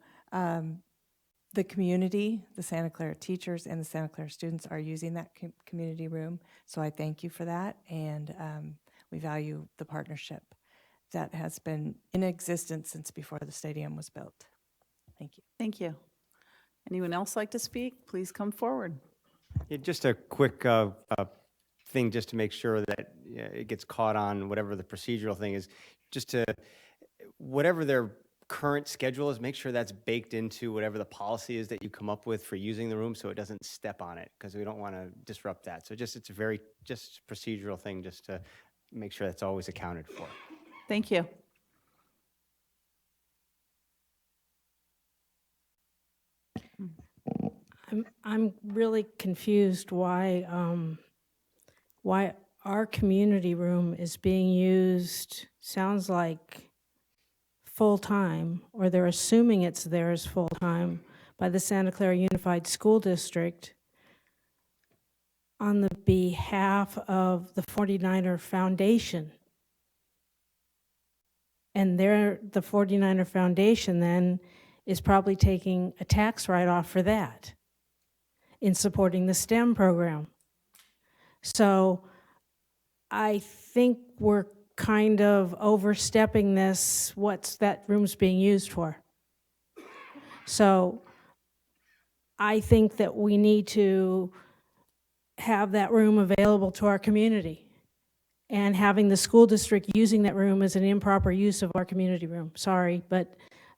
[SPEAKER 15] the community, the Santa Clara teachers and the Santa Clara students are using that community room. So I thank you for that, and we value the partnership that has been in existence since before the stadium was built. Thank you.
[SPEAKER 1] Thank you. Anyone else like to speak? Please come forward.
[SPEAKER 16] Yeah, just a quick thing just to make sure that it gets caught on whatever the procedural thing is, just to, whatever their current schedule is, make sure that's baked into whatever the policy is that you come up with for using the room, so it doesn't step on it, because we don't want to disrupt that. So it's a very just procedural thing, just to make sure that's always accounted for.
[SPEAKER 1] Thank you.
[SPEAKER 17] I'm really confused why our community room is being used, sounds like full-time, or they're assuming it's theirs full-time by the Santa Clara Unified School District on the behalf of the 49er Foundation. And the 49er Foundation then is probably taking a tax write-off for that in supporting the STEM program. So I think we're kind of overstepping this, what's that room's being used for. So I think that we need to have that room available to our community, and having the school district using that room is an improper use of our community room. Sorry, but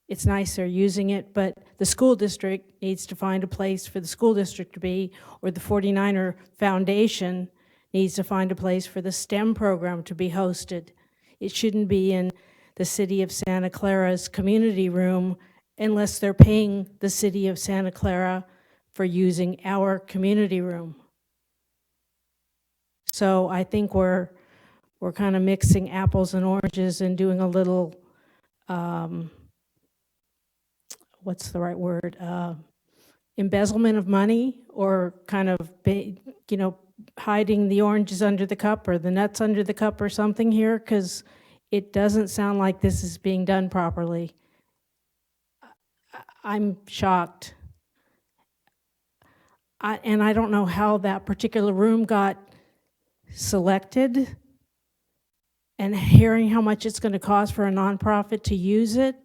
[SPEAKER 17] it's nice they're using it, but the school district needs to find a place for the school district to be, or the 49er Foundation needs to find a place for the STEM program to be hosted. It shouldn't be in the city of Santa Clara's community room unless they're paying the city of Santa Clara for using our community room. So I think we're kind of mixing apples and oranges and doing a little, what's the right word? Embezzlement of money, or kind of, hiding the oranges under the cup or the nuts under the cup or something here, because it doesn't sound like this is being done properly. I'm shocked. And I don't know how that particular room got selected, and hearing how much it's going to cost for a nonprofit to use it.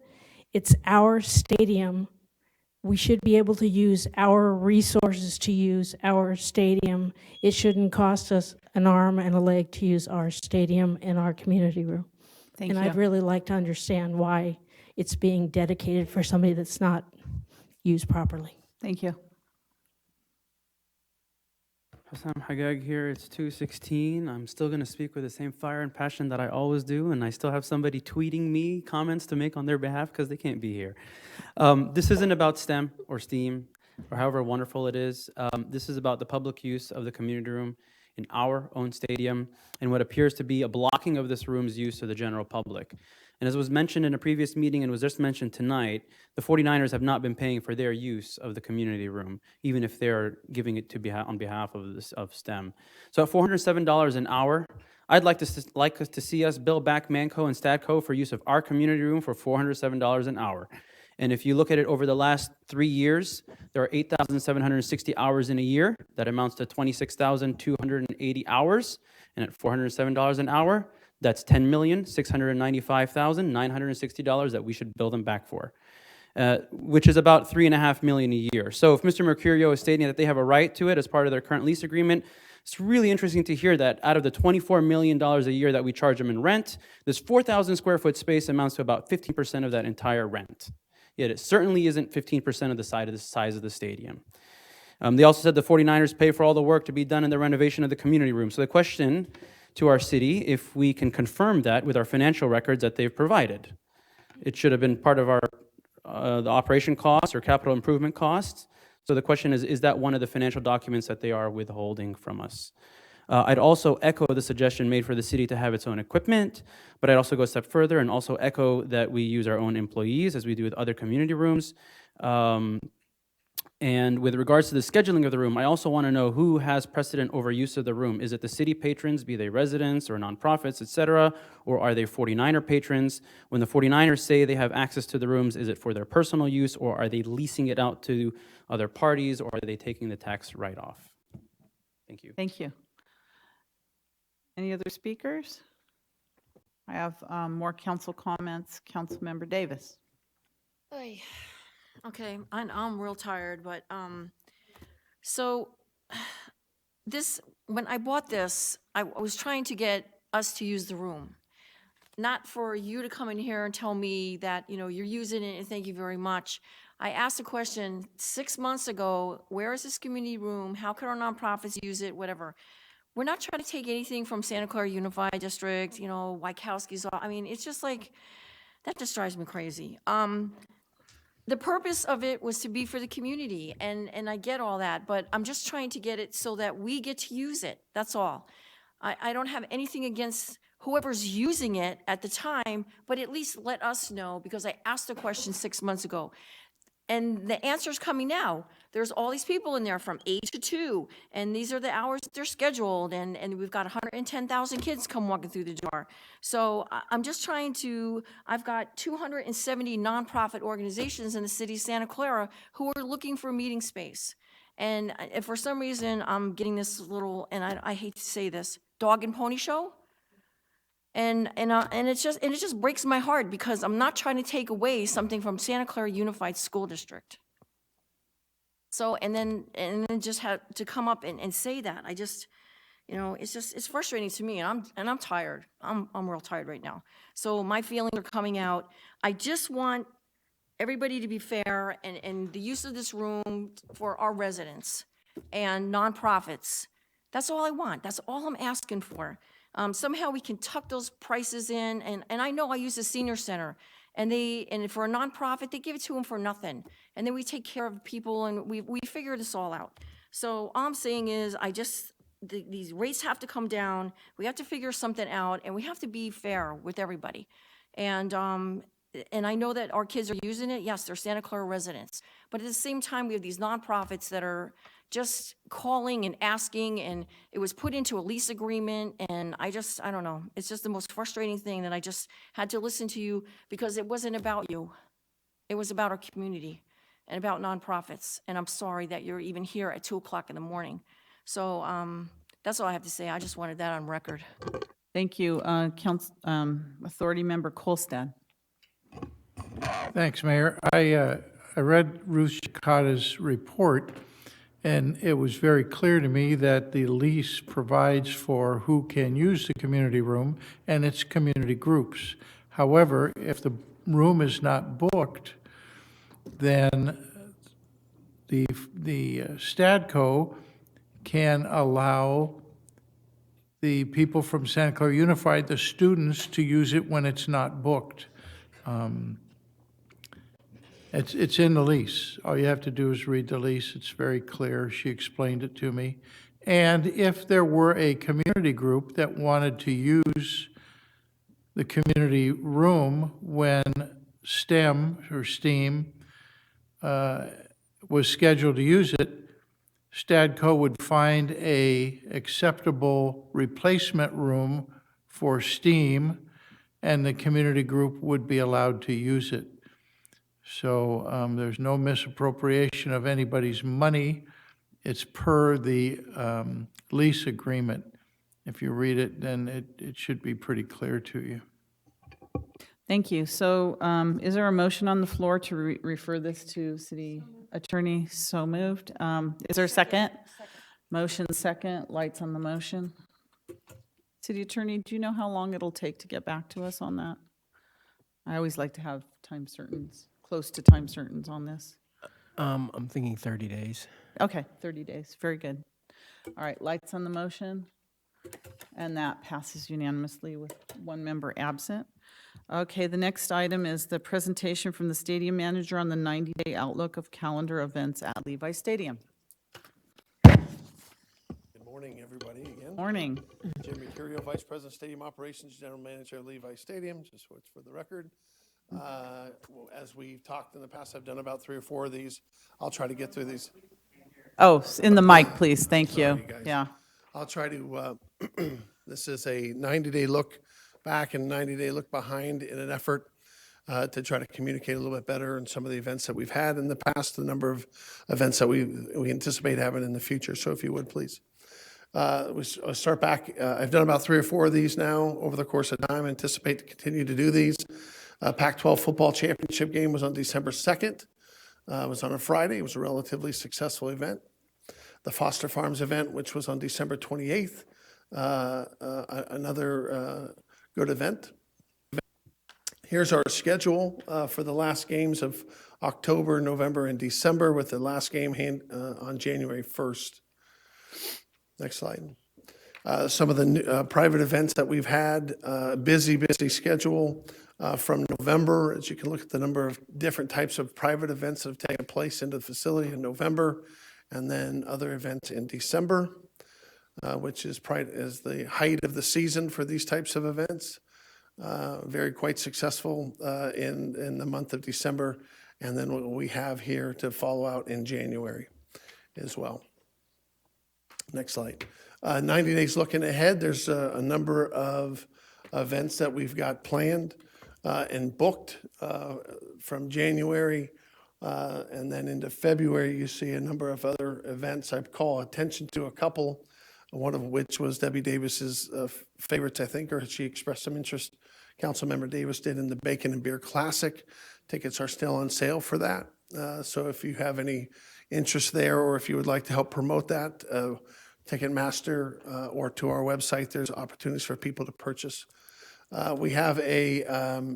[SPEAKER 17] It's our stadium. We should be able to use our resources to use our stadium. It shouldn't cost us an arm and a leg to use our stadium and our community room.
[SPEAKER 1] Thank
[SPEAKER 17] and
[SPEAKER 1] you.
[SPEAKER 17] I'd really like to understand why it's being dedicated for somebody that's not used properly.
[SPEAKER 1] Thank you.
[SPEAKER 18] Hassan Hagag here. It's 2:16. I'm still going to speak with the same fire and passion that I always do, and I still have somebody tweeting me comments to make on their behalf because they can't be here. This isn't about STEM or STEAM or however wonderful it is. This is about the public use of the community room in our own stadium and what appears to be a blocking of this room's use to the general public. And as was mentioned in a previous meeting and was just mentioned tonight, the 49ers have not been paying for their use of the community room, even if they're giving it to on behalf of STEM. So at $407 an hour, I'd like to see us bill back Manco and Stadco for use of our community room for $407 an hour. And if you look at it over the last 3 years, there are 8,760 hours in a year. That amounts to 26,280 hours. And at $407 an hour, that's $10,695,960 that we should bill them back for, which is about $3.5 million a year. So if Mr. Mercurio is stating that they have a right to it as part of their current lease agreement, It's really interesting to hear that out of the $24 million a year that we charge them in rent, this 4,000 square foot space amounts to about 15% of that entire rent. Yet it certainly isn't 15% of the size of the stadium. They also said the 49ers pay for all the work to be done in the renovation of the community room. So the question to our city, if we can confirm that with our financial records that they've provided. It should have been part of our the operation costs or capital improvement costs. So the question is that one of the financial documents that they are withholding from us? I'd also echo the suggestion made for the city to have its own equipment, but I'd also go a step further and also echo that we use our own employees as we do with other community rooms. And with regards to the scheduling of the room, I also want to know who has precedent over use of the room. Is it the city patrons, be they residents or nonprofits, et cetera, or are they 49er patrons? When the 49ers say they have access to the rooms, is it for their personal use, or are they leasing it out to other parties, or are they taking the tax write-off? Thank you.
[SPEAKER 1] Thank you. Any other speakers? I have more council comments. Councilmember Davis.
[SPEAKER 4] Oy. Okay, I'm real tired, but, so, when I bought this, I was trying to get us to use the room. Not for you to come in here and tell me that, you're using it and thank you very much. I asked a question 6 months ago, where is this community room? How can our nonprofits use it? Whatever. We're not trying to take anything from Santa Clara Unified District, Wachowski's, it's just like, that just drives me crazy. The purpose of it was to be for the community, and I get all that, but I'm just trying to get it so that we get to use it, that's all. I don't have anything against whoever's using it at the time, but at least let us know, because I asked the question 6 months ago. And the answer's coming now. There's all these people in there from 8 to 2, and these are the hours that they're scheduled, and we've got 110,000 kids come walking through the door. So I'm just trying to, I've got 270 nonprofit organizations in the city of Santa Clara who are looking for meeting space. And if for some reason I'm getting this little, and I hate to say this, dog and pony show, and it just breaks my heart, because I'm not trying to take away something from Santa Clara Unified School District. So, and then just have to come up and say that, I just, it's frustrating to me, and I'm tired. I'm real tired right now. So my feelings are coming out. I just want everybody to be fair, and the use of this room for our residents and nonprofits. That's all I want. That's all I'm asking for. Somehow we can tuck those prices in, and I know I use the senior center, and for a nonprofit, they give it to them for nothing, and then we take care of people, and we figure this all out. So all I'm saying is, these rates have to come down, we have to figure something out, and we have to be fair with everybody. And I know that our kids are using it, yes, they're Santa Clara residents, but at the same time, we have these nonprofits that are just calling and asking, and it was put into a lease agreement, and I don't know. It's just the most frustrating thing that I just had to listen to you, because it wasn't about you. It was about our community and about nonprofits, and I'm sorry that you're even here at 2 o'clock in the morning. So that's all I have to say. I just wanted that on record.
[SPEAKER 1] Thank you. Authority Member Kolstad.
[SPEAKER 19] Thanks, Mayor. I read Ruth Shikata's report, and it was very clear to me that the lease provides for who can use the community room and its community groups. However, if the room is not booked, then the Stadco can allow the people from Santa Clara Unified, the students, to use it when it's not booked. It's in the lease. All you have to do is read the lease. It's very clear. She explained it to me. And if there were a community group that wanted to use the community room when STEM or STEAM was scheduled to use it, Stadco would find a acceptable replacement room for STEAM, and the community group would be allowed to use it. So there's no misappropriation of anybody's money. It's per the lease agreement. If you read it, then it should be pretty clear to you.
[SPEAKER 1] Thank you. So is there a motion on the floor to refer this to City Attorney? So moved. Is there a second? Motion second, lights on the motion. City Attorney, do you know how long it'll take to get back to us on that? I always like to have time certains, close to time certains on this.
[SPEAKER 2] I'm thinking 30 days.
[SPEAKER 1] Okay, 30 days, very good. All right, lights on the motion, and that passes unanimously with one member absent. Okay, the next item is the presentation from the stadium manager on the 90-day outlook of calendar events at Levi Stadium.
[SPEAKER 6] Good morning, everybody, again.
[SPEAKER 1] Morning.
[SPEAKER 6] Jim Mercurio, Vice President, Stadium Operations, General Manager of Levi Stadium, just so it's for the record. As we've talked in the past, I've done about 3 or 4 of these. I'll try to get through these.
[SPEAKER 1] Oh, in the mic, please, thank you.
[SPEAKER 6] Sorry, guys.
[SPEAKER 1] Yeah.
[SPEAKER 6] I'll try to, this is a 90-day look back and 90-day look behind in an effort to try to communicate a little bit better in some of the events that we've had in the past, the number of events that we anticipate having in the future. So if you would, please. I'll start back. I've done about 3 or 4 of these now over the course of time. I anticipate to continue to do these. Pac-12 football championship game was on December 2nd. It was on a Friday. It was a relatively successful event. The Foster Farms event, which was on December 28th, another good event. Here's our schedule for the last games of October, November, and December, with the last game on January 1st. Next slide. Some of the private events that we've had, busy schedule from November. As you can look at the number of different types of private events that have taken place into the facility in November, and then other events in December, which is the height of the season for these types of events. Very quite successful in the month of December, and then what we have here to follow out in January as well. Next slide. 90 days looking ahead, there's a number of events that we've got planned and booked from January and then into February. You see a number of other events. I call attention to a couple, one of which was Debbie Davis's favorites, I think, or she expressed some interest. Councilmember Davis did in the Bacon and Beer Classic. Tickets are still on sale for that. So if you have any interest there, or if you would like to help promote that, Ticketmaster or to our website, there's opportunities for people to purchase. We have a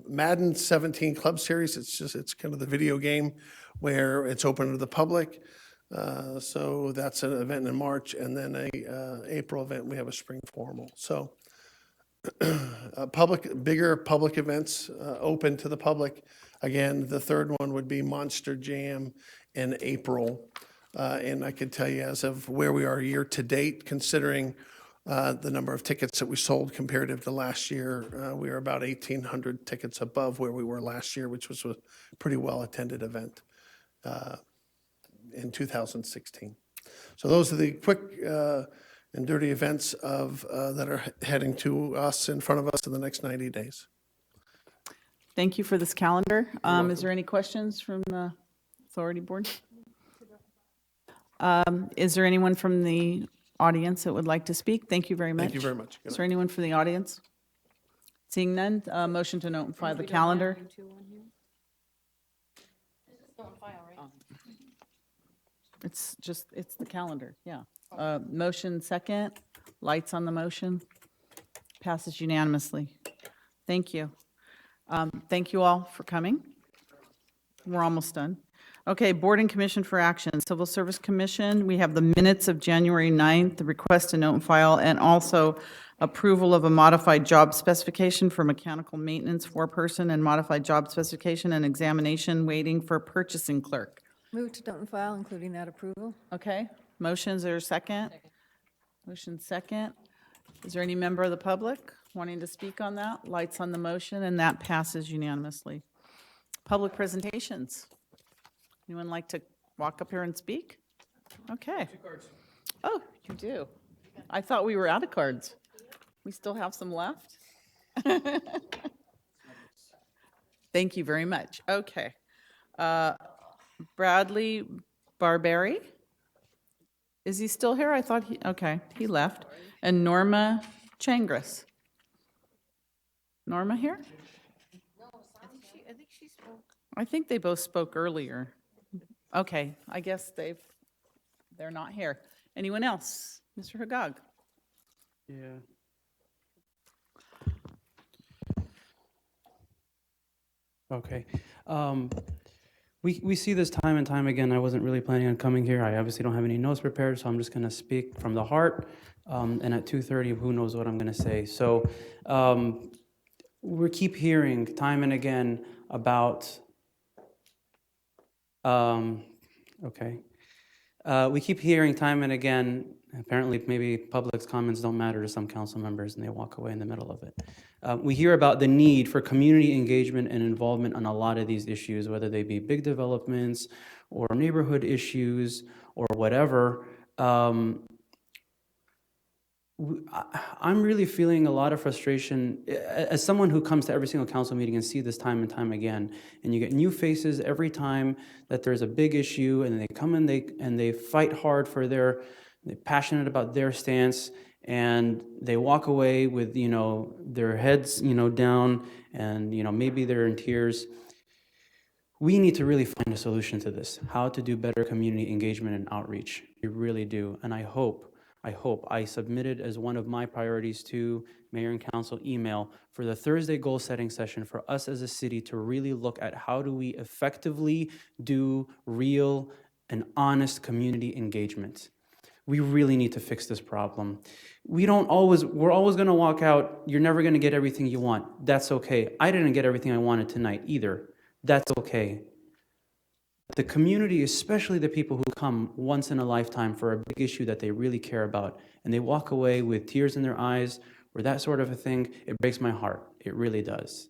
[SPEAKER 6] Madden 17 Club Series. It's kind of the video game where it's open to the public. So that's an event in March, and then a April event. We have a spring formal. So bigger public events open to the public. Again, the third one would be Monster Jam in April. And I can tell you, as of where we are year to date, considering the number of tickets that we sold comparative to last year, we are about 1,800 tickets above where we were last year, which was a pretty well-attended event in 2016. So those are the quick and dirty events that are heading to us in front of us in the next 90 days.
[SPEAKER 1] Thank you for this calendar. Is there any questions from the authority board? Is there anyone from the audience that would like to speak? Thank you very much.
[SPEAKER 6] Thank you very much.
[SPEAKER 1] Is there anyone from the audience? Seeing none, motion to note and file the calendar. It's the calendar, yeah. Motion second, lights on the motion, passes unanimously. Thank you. Thank you all for coming. We're almost done. Okay, Board and Commission for Action. Civil Service Commission, we have the minutes of January 9th, the request to note and file, and also approval of a modified job specification for mechanical maintenance foreperson and modified job specification and examination waiting for purchasing clerk.
[SPEAKER 7] Move to note and file, including that approval.
[SPEAKER 1] Okay, motions, there a second? Motion second. Is there any member of the public wanting to speak on that? Lights on the motion, and that passes unanimously. Public presentations. Anyone like to walk up here and speak? Okay. Oh, you do? I thought we were out of cards. We still have some left? Thank you very much. Okay. Bradley Barberi? Is he still here? I thought he left. And Norma Changris. Norma here? I think she spoke. I think they both spoke earlier. Okay, I guess they're not here. Anyone else? Mr. Hagag?
[SPEAKER 18] Yeah. Okay. We see this time and time again. I wasn't really planning on coming here. I obviously don't have any notes prepared, so I'm just going to speak from the heart. And at 2:30, who knows what I'm going to say. So we keep hearing time and again about, okay. We keep hearing time and again, apparently maybe public's comments don't matter to some council members and they walk away in the middle of it. We hear about the need for community engagement and involvement on a lot of these issues, whether they be big developments or neighborhood issues or whatever. I'm really feeling a lot of frustration as someone who comes to every single council meeting and see this time and time again, and you get new faces every time that there's a big issue, and they come and they fight hard for they're passionate about their stance, and they walk away with, you know, their heads, you know, down, and, you know, maybe they're in tears. We need to really find a solution to this, how to do better community engagement and outreach. We really do, and I hope I submitted as one of my priorities to Mayor and Council email for the Thursday goal setting session for us as a city to really look at how do we effectively do real and honest community engagement. We really need to fix this problem. We're always gonna walk out, you're never gonna get everything you want. That's okay. I didn't get everything I wanted tonight either. That's okay. The community, especially the people who come once in a lifetime for a big issue that they really care about, and they walk away with tears in their eyes or that sort of a thing, it breaks my heart. It really does.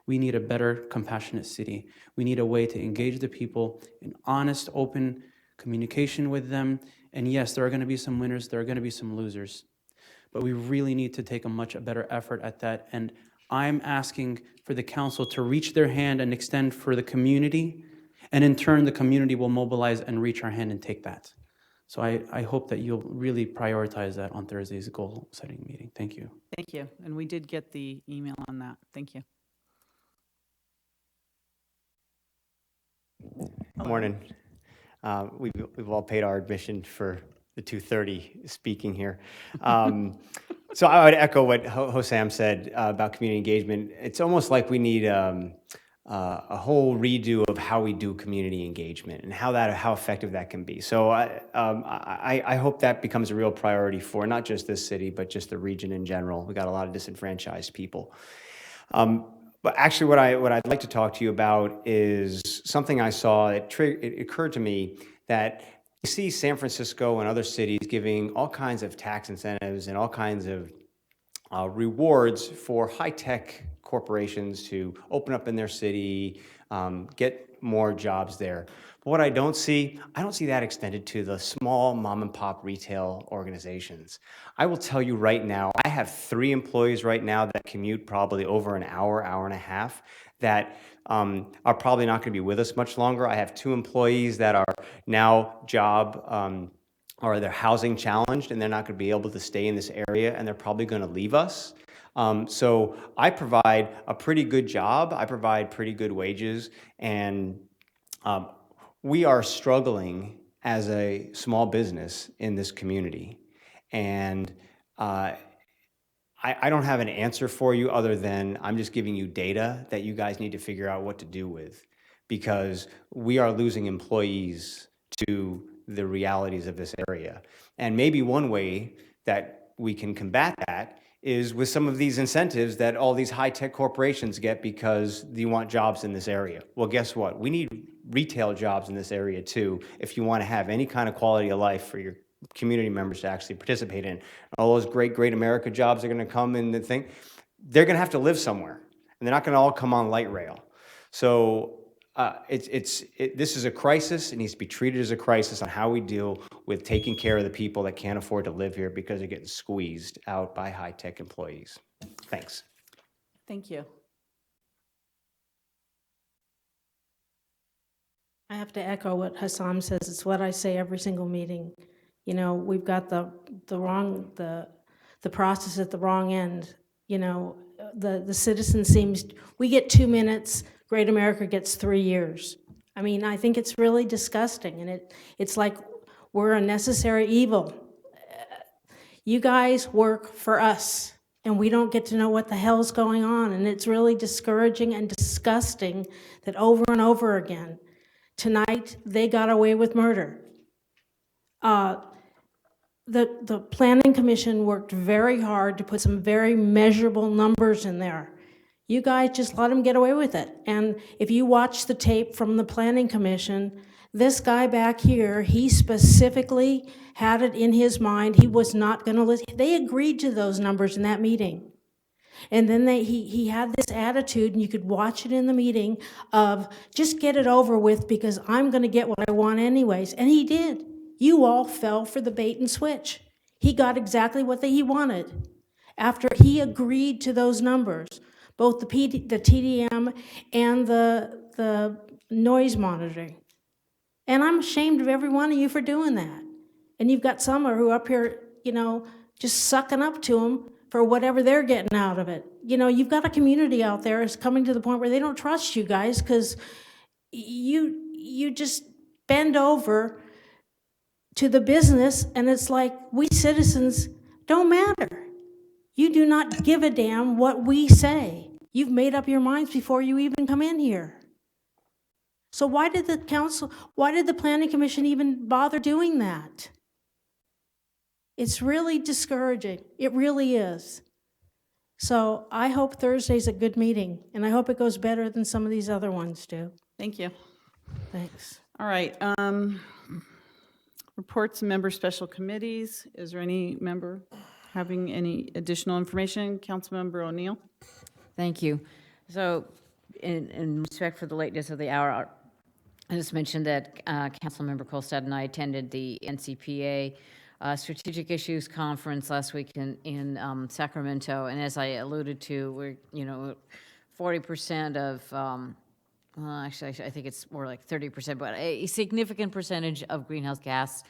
[SPEAKER 18] We need a better, compassionate city. We need a way to engage the people in honest, open communication with them. And yes, there are going to be some winners, there are going to be some losers. But we really need to take a much better effort at that. And I'm asking for the council to reach their hand and extend for the community. And in turn, the community will mobilize and reach our hand and take that. So I hope that you'll really prioritize that on Thursday's goal-setting meeting. Thank you.
[SPEAKER 1] Thank you. And we did get the email on that. Thank you.
[SPEAKER 16] Morning. We've all paid our admission for the 2:30 speaking here. So I would echo what Hossam said about community engagement. It's almost like we need a whole redo of how we do community engagement and how effective that can be. So I hope that becomes a real priority for not just this city, but just the region in general. We got a lot of disenfranchised people. But actually what I'd like to talk to you about is something I saw. It occurred to me that you see San Francisco and other cities giving all kinds of tax incentives and all kinds of rewards for high-tech corporations to open up in their city, get more jobs there. But what I don't see that extended to the small mom-and-pop retail organizations. I will tell you right now, I have 3 employees right now that commute probably over an hour, hour and a half, that are probably not going to be with us much longer. I have 2 employees that are now or they're housing challenged, and they're not going to be able to stay in this area, and they're probably going to leave us. So I provide a pretty good job. I provide pretty good wages, and we are struggling as a small business in this community. And I don't have an answer for you other than I'm just giving you data that you guys need to figure out what to do with, because we are losing employees to the realities of this area. And maybe one way that we can combat that is with some of these incentives that all these high-tech corporations get because they want jobs in this area. Well, guess what? We need retail jobs in this area too, if you want to have any kind of quality of life for your community members to actually participate in. All those great America jobs are going to come in the thing. They're going to have to live somewhere, and they're not going to all come on light rail. So this is a crisis. It needs to be treated as a crisis on how we deal with taking care of the people that can't afford to live here because they're getting squeezed out by high-tech employees. Thanks.
[SPEAKER 1] Thank you.
[SPEAKER 17] I have to echo what Hassam says. It's what I say every single meeting. You know, we've got the process at the wrong end. You know, the citizen seems, we get 2 minutes, Great America gets 3 years. I mean, I think it's really disgusting, and it's like we're a necessary evil. You guys work for us, and we don't get to know what the hell's going on, and it's really discouraging and disgusting that over and over again, tonight, they got away with murder. The Planning Commission worked very hard to put some very measurable numbers in there. You guys just let them get away with it. And if you watch the tape from the Planning Commission, this guy back here, he specifically had it in his mind, he was not gonna listen. They agreed to those numbers in that meeting. And then he had this attitude, and you could watch it in the meeting, of just get it over with because I'm gonna get what I want anyways. And he did. You all fell for the bait and switch. He got exactly what he wanted. After he agreed to those numbers, both the TDM and the noise monitoring. And I'm ashamed of every one of you for doing that. And you've got some who are up here, just sucking up to them for whatever they're getting out of it. You've got a community out there that's coming to the point where they don't trust you guys because you just bend over to the business, and it's like, we citizens don't matter. You do not give a damn what we say. You've made up your minds before you even come in here. So why did the Planning Commission even bother doing that? It's really discouraging. It really is. So I hope Thursday's a good meeting, and I hope it goes better than some of these other ones do.
[SPEAKER 1] Thank you.
[SPEAKER 17] Thanks.
[SPEAKER 1] All right. Reports and member special committees. Is there any member having any additional information? Councilmember O'Neill.
[SPEAKER 20] Thank you. So in respect for the lateness of the hour, I just mentioned that Councilmember Kolstad and I attended the NCPA Strategic Issues Conference last week in Sacramento. And as I alluded to, we're, 40% of, actually, I think it's more like 30%, but a significant percentage of greenhouse gas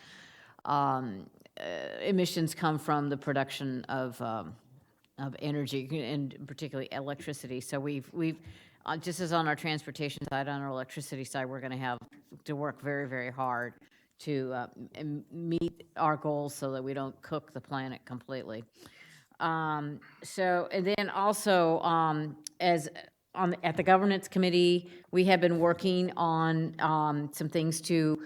[SPEAKER 20] emissions come from the production of energy, and particularly electricity. So we've just as on our transportation side, on our electricity side, we're going to have to work very, very hard to meet our goals so that we don't cook the planet completely. And then also, at the governance committee, we have been working on some things to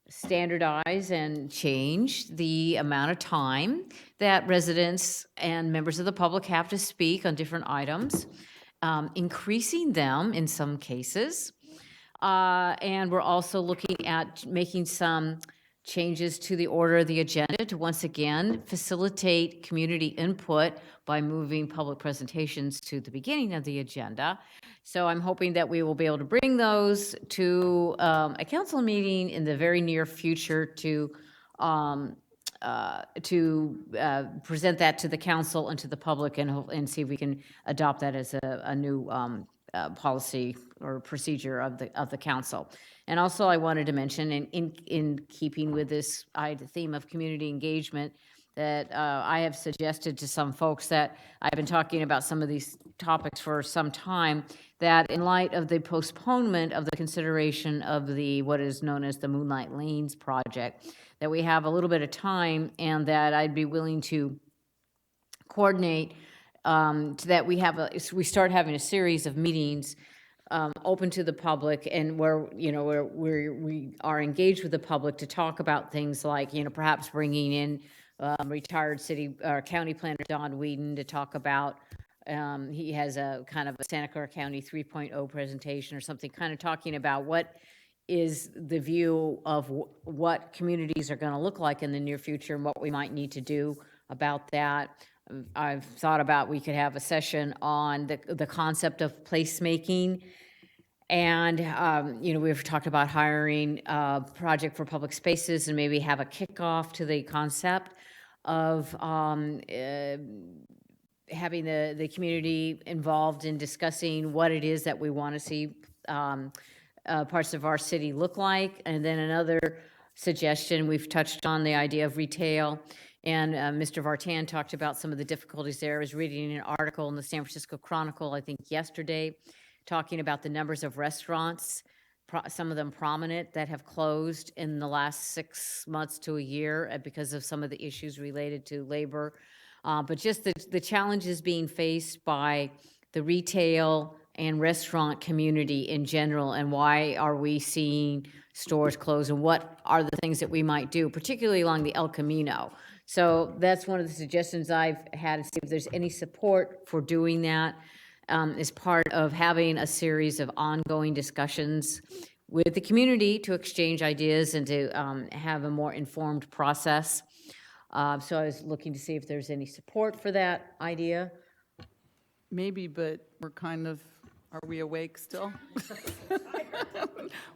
[SPEAKER 20] standardize and change the amount of time that residents and members of the public have to speak on different items, increasing them in some cases. And we're also looking at making some changes to the order of the agenda to once again facilitate community input by moving public presentations to the beginning of the agenda. So I'm hoping that we will be able to bring those to a council meeting in the very near future to present that to the council and to the public and see if we can adopt that as a new policy or procedure of the council. And also I wanted to mention, in keeping with this theme of community engagement, that I have suggested to some folks that I've been talking about some of these topics for some time, that in light of the postponement of the consideration of what is known as the Moonlight Lanes project, that we have a little bit of time, and that I'd be willing to coordinate so that we start having a series of meetings open to the public, and where we are engaged with the public to talk about things like, perhaps bringing in retired county planner Don Whedon to talk about. He has a kind of a Santa Clara County 3.0 presentation or something, kind of talking about what is the view of what communities are going to look like in the near future and what we might need to do about that. I've thought about we could have a session on the concept of placemaking. And, we've talked about hiring a project for public spaces and maybe have a kickoff to the concept of having the community involved in discussing what it is that we want to see parts of our city look like. And then another suggestion, we've touched on the idea of retail. And Mr. Vartan talked about some of the difficulties there. I was reading an article in the San Francisco Chronicle, I think yesterday, talking about the numbers of restaurants some of them prominent, that have closed in the last 6 months to a year because of some of the issues related to labor. But just the challenges being faced by the retail and restaurant community in general, and why are we seeing stores close, and what are the things that we might do, particularly along the El Camino. So that's one of the suggestions I've had, to see if there's any support for doing that, as part of having a series of ongoing discussions with the community to exchange ideas and to have a more informed process. So I was looking to see if there's any support for that idea.
[SPEAKER 1] Maybe, but we're kind of, are we awake still?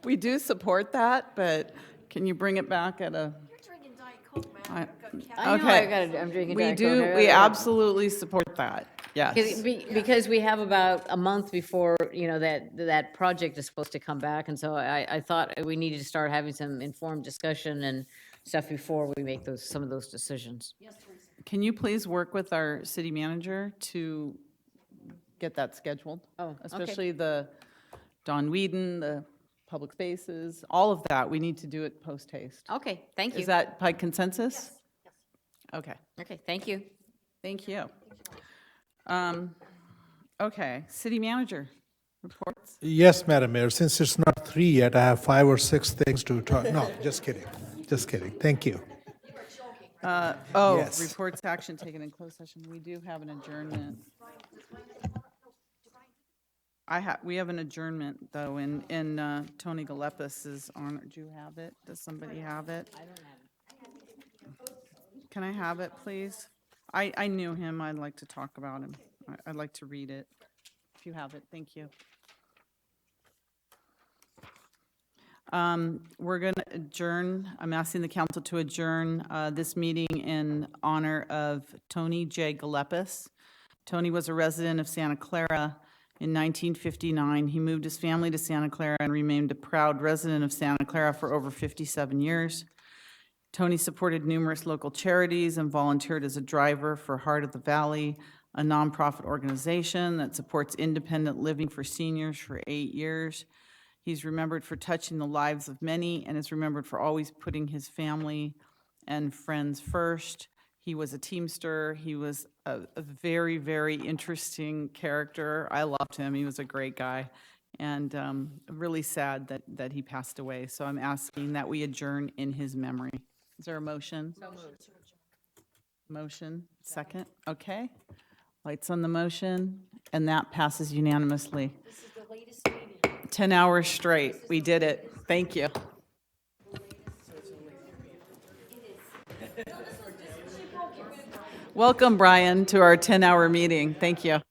[SPEAKER 1] We do support that, but can you bring it back at a?
[SPEAKER 4] You're drinking Diet Coke, man.
[SPEAKER 20] I know, I'm drinking
[SPEAKER 1] We
[SPEAKER 20] Diet
[SPEAKER 1] do,
[SPEAKER 20] Coke.
[SPEAKER 1] we absolutely support that, yes.
[SPEAKER 20] Because we have about a month before, that project is supposed to come back, and so I thought we needed to start having some informed discussion and stuff before we make some of those decisions.
[SPEAKER 1] Can you please work with our city manager to get that scheduled?
[SPEAKER 20] Oh, okay.
[SPEAKER 1] Especially the Don Whedon, the public spaces, all of that, we need to do it post haste.
[SPEAKER 20] Okay, thank you.
[SPEAKER 1] Is that by consensus? Yes. Okay.
[SPEAKER 20] Okay, thank you.
[SPEAKER 1] Thank you. Okay, city manager reports.
[SPEAKER 3] Yes, Madam Mayor, since it's not 3 yet, I have 5 or 6 things to talk. No, just kidding. Just kidding. Thank you. Yes.
[SPEAKER 1] Reports action taken in closed session. We do have an adjournment. We have an adjournment, though, in Tony Galepis' honor. Do you have it? Does somebody have it? I don't have it. Can I have it, please? I knew him. I'd like to talk about him. I'd like to read it. If you have it, thank you. We're going to adjourn. I'm asking the council to adjourn this meeting in honor of Tony J. Galepis. Tony was a resident of Santa Clara in 1959. He moved his family to Santa Clara and remained a proud resident of Santa Clara for over 57 years. Tony supported numerous local charities and volunteered as a driver for Heart of the Valley, a nonprofit organization that supports independent living for seniors, for 8 years. He's remembered for touching the lives of many and is remembered for always putting his family and friends first. He was a Teamster. He was a very, very interesting character. I loved him. He was a great guy. And really sad that he passed away. So I'm asking that we adjourn in his memory. Is there a motion? So moved. Motion, second, okay. Lights on the motion, and that passes unanimously.
[SPEAKER 4] This is the latest meeting.
[SPEAKER 1] 10 hours straight, we did it. Thank you. Welcome, Brian, to our 10-hour meeting. Thank you.